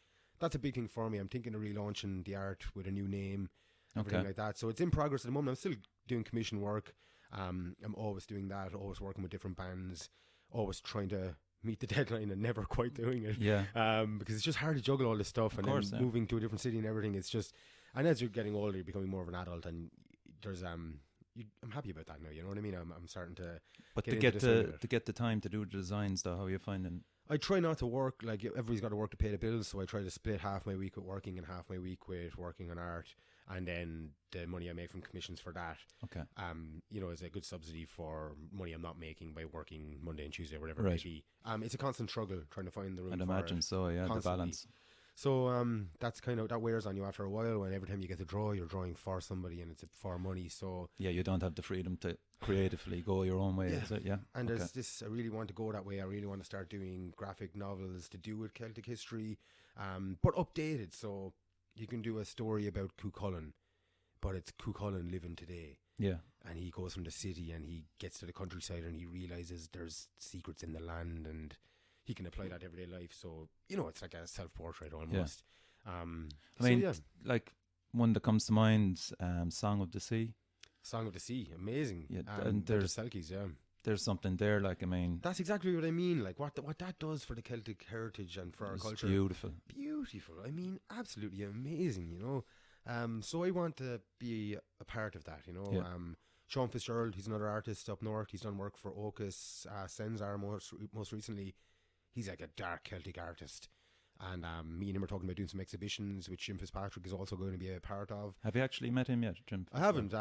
that's a big thing for me. I'm thinking of relaunching the art with a new name, everything like that. So it's in progress at the moment. I'm still doing commission work. I'm always doing that, always working with different bands, always trying to meet the deadline and never quite doing it. Because it's just hard to juggle all this stuff, and then moving to a different city and everything. It's just, and as you're getting older, you're becoming more of an adult, and there's I'm happy about that now. You know what I mean? I'm starting to. But to get the time to do the designs, though, how are you finding? I try not to work, like everybody's got to work to pay the bills, so I try to split half my week with working and half my week with working on art, and then the money I make from commissions for that, you know, is a good subsidy for money I'm not making by working Monday and Tuesday, whatever it may be. It's a constant struggle trying to find the room. I'd imagine so, yeah, constantly. The balance. So that's kind of, that wears on you after a while, when every time you get to draw, you're drawing for somebody and it's for money. So yeah, you don't have the freedom to creatively go your own way, is it? Yeah. And there's this, I really want to go that way. I really want to start doing graphic novels to do with Celtic history, but updated. So you can do a story about Cuchulainn, but it's Cuchulainn living today. Yeah. And he goes from the city and he gets to the countryside and he realizes there's secrets in the land, and he can apply that to everyday life. So, you know, it's like a self-portrait almost. I mean, like one that comes to mind, Song of the Sea. Song of the Sea, amazing. Yeah, and there's the Selkies, there's something there, like, I mean, that's exactly what I mean. Like what that does for the Celtic heritage and for our culture. Beautiful. I mean, absolutely amazing, you know. So I want to be a part of that, you know. Yeah. Sean Fitzgerald, he's another artist up north. He's done work for Ocus, Senzar most recently. He's like a dark Celtic artist. And me and him are talking about doing some exhibitions, which Jim Fitzpatrick is also going to be a part of. Have you actually met him yet, Jim? I haven't.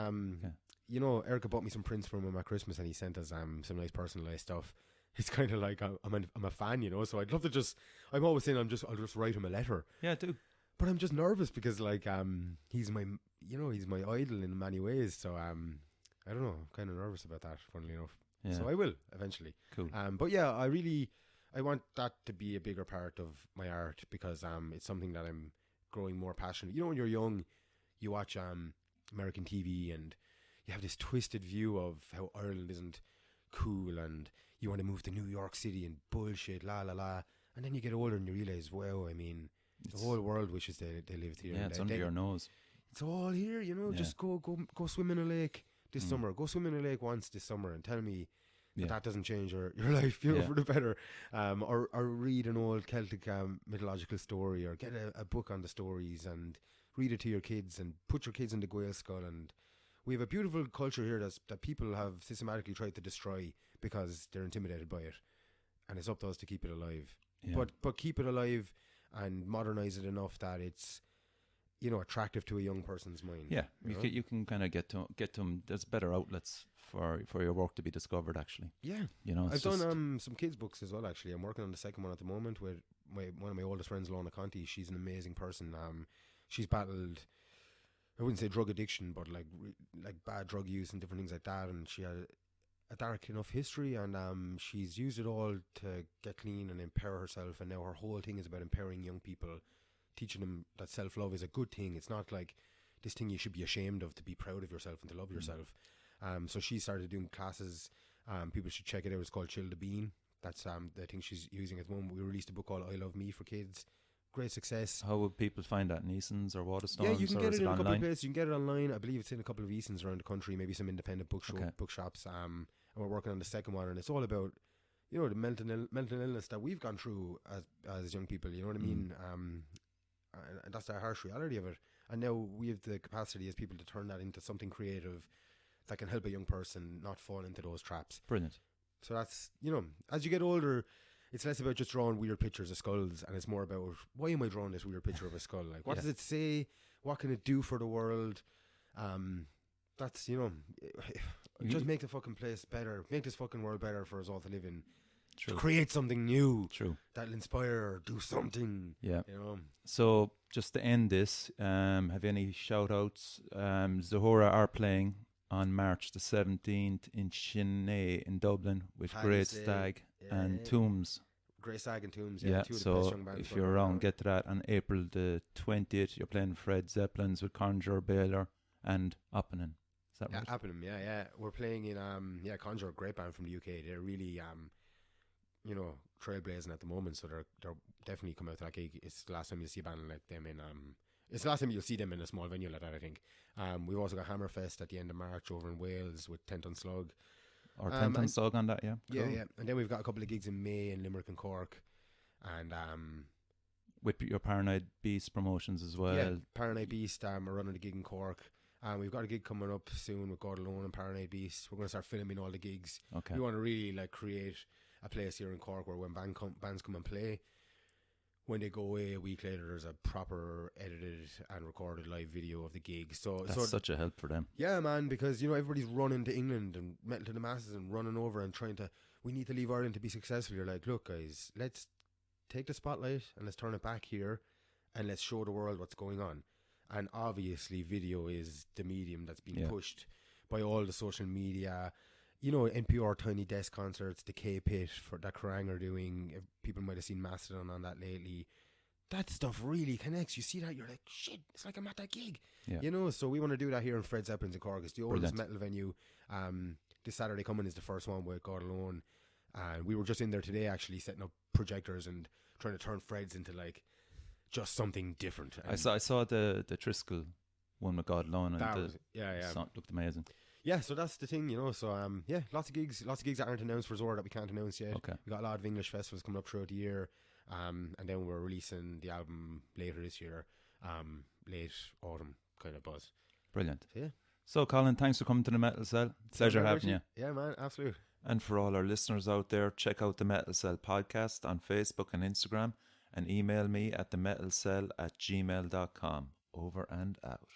You know, Erica bought me some prints from him at Christmas, and he sent us some nice personalised stuff. It's kind of like I'm a fan, you know. So I'd love to I'm always saying I'll just write him a letter. Yeah, do. But I'm just nervous because like he's my idol in many ways. So I don't know. I'm kind of nervous about that. Funnily enough. Yeah. So I will eventually. Cool. But yeah, I want that to be a bigger part of my art because it's something that I'm growing more passionate. You know, when you're young, you watch American TV and you have this twisted view of how Ireland isn't cool and you want to move to New York City and bullshit, la la la. And then you get older and you realize, wow, I mean, the whole world wishes they lived here. Yeah, it's under your nose. It's all here, you know. Yeah. Just go swim in a lake this summer. Go swim in a lake once this summer and tell me that doesn't change your life, you know, for the better. Or read an old Celtic mythological story, or get a book on the stories and read it to your kids and put your kids into Gael Skull. And we have a beautiful culture here that people have systematically tried to destroy because they're intimidated by it, and it's up to us to keep it alive. Yeah. But keep it alive and modernize it enough that it's, you know, attractive to a young person's mind. Yeah, you can kind of get to them. There's better outlets for your work to be discovered. Actually, yeah, you know, I've done some kids books as well. Actually, I'm working on the second one at the moment with one of my oldest friends, Lorna Conti. She's an amazing person. She's battled, I wouldn't say drug addiction, but like bad drug use and different things like that. And she had a dark enough history, and she's used it all to get clean and empower herself. And now her whole thing is about empowering young people, teaching them that self-love is a good thing. It's not like this thing you should be ashamed of, to be proud of yourself and to love yourself. So she started doing classes. People should check it out. It's called Chill the Bean. That's the thing she's using at the moment. We released a book called I Love Me for kids. Great success. How would people find that? In Eason's or Waterstones? Yeah, you can get it in a couple of online? places. You can get it online. I believe it's in a couple of Easons around the country, maybe some independent bookshops. And we're working on the second one, and it's all about, you know, the mental illness that we've gone through as young people. You know what I mean? And that's the harsh reality of it. And now we have the capacity as people to turn that into something creative that can help a young person not fall into those traps. Brilliant. So that's, you know, as you get older, it's less about just drawing weird pictures of skulls, and it's more about, why am I drawing this weird picture of a skull? Like, what does it say? What can it do for the world? That's, you know, just make the fucking place better. Make this fucking world better for us all to live in. True. To create something new. True. That'll inspire or do something. Yeah. You know. So just to end this, have you any shout outs? Zhora are playing on March the 17th in Shinay in Dublin with Great Stag and Tombs. Great Stag and Tombs, Yeah, two of the best so young bands if you're around, get to that. On April the 20th, you're playing Fred Zeppelins with Conjure, Baylor and Oppenin. Is that right? Oppenham, yeah. We're playing in, Conjure, a great band from the UK. They're really, you know, trailblazing at the moment, so they're definitely come out to that gig. It's the last time you'll see a band like them in, it's the last time you'll see them in a small venue like that, I think. We've also got Hammerfest at the end of March over in Wales with Tent on Slug. Or Tent on Slug on that, yeah. Cool. Yeah. And then we've got a couple of gigs in May in Limerick and Cork. And with your Paranoid Beast promotions as well. Yeah, Paranoid Beast, we're running a gig in Cork. We've got a gig coming up soon with God Alone and Paranoid Beast. We're going to start filming all the gigs. Okay. We want to really like create a place here in Cork where when bands come and play, when they go away a week later, there's a proper edited and recorded live video of the gig. So that's such a help for them. Yeah, man, because, you know, everybody's running to England and Metal to the Masses and running over and we need to leave Ireland to be successful. You're like, look, guys, let's take the spotlight and let's turn it back here and let's show the world what's going on. And obviously video is the medium that's being pushed by all the social media. You know, NPR Tiny Desk concerts, the K-Pit for that Kerrang are doing. People might have seen Mastodon on that lately. That stuff really connects. You see that, you're like, shit, it's like I'm at that gig. Yeah. You know, so we want to do that here in Fred Zeppelin's in Cork. It's the oldest metal venue. This Saturday coming is the first one with God Alone. And we were just in there today actually setting up projectors and trying to turn Fred's into like just something different. And I saw the Triskel one with God Alone, and it looked amazing. Yeah, so that's the thing, you know. So lots of gigs that aren't announced for Zhora that we can't announce yet. Okay. We got a lot of English festivals coming up throughout the year, and then we're releasing the album later this year, late autumn kind of buzz. Brilliant. So, yeah. So Colin, thanks for coming to the Metal Cell. Pleasure having you. Yeah, man, absolutely. And for all our listeners out there, check out the Metal Cell podcast on Facebook and Instagram, and email me at themetalcell@gmail.com. Over and out.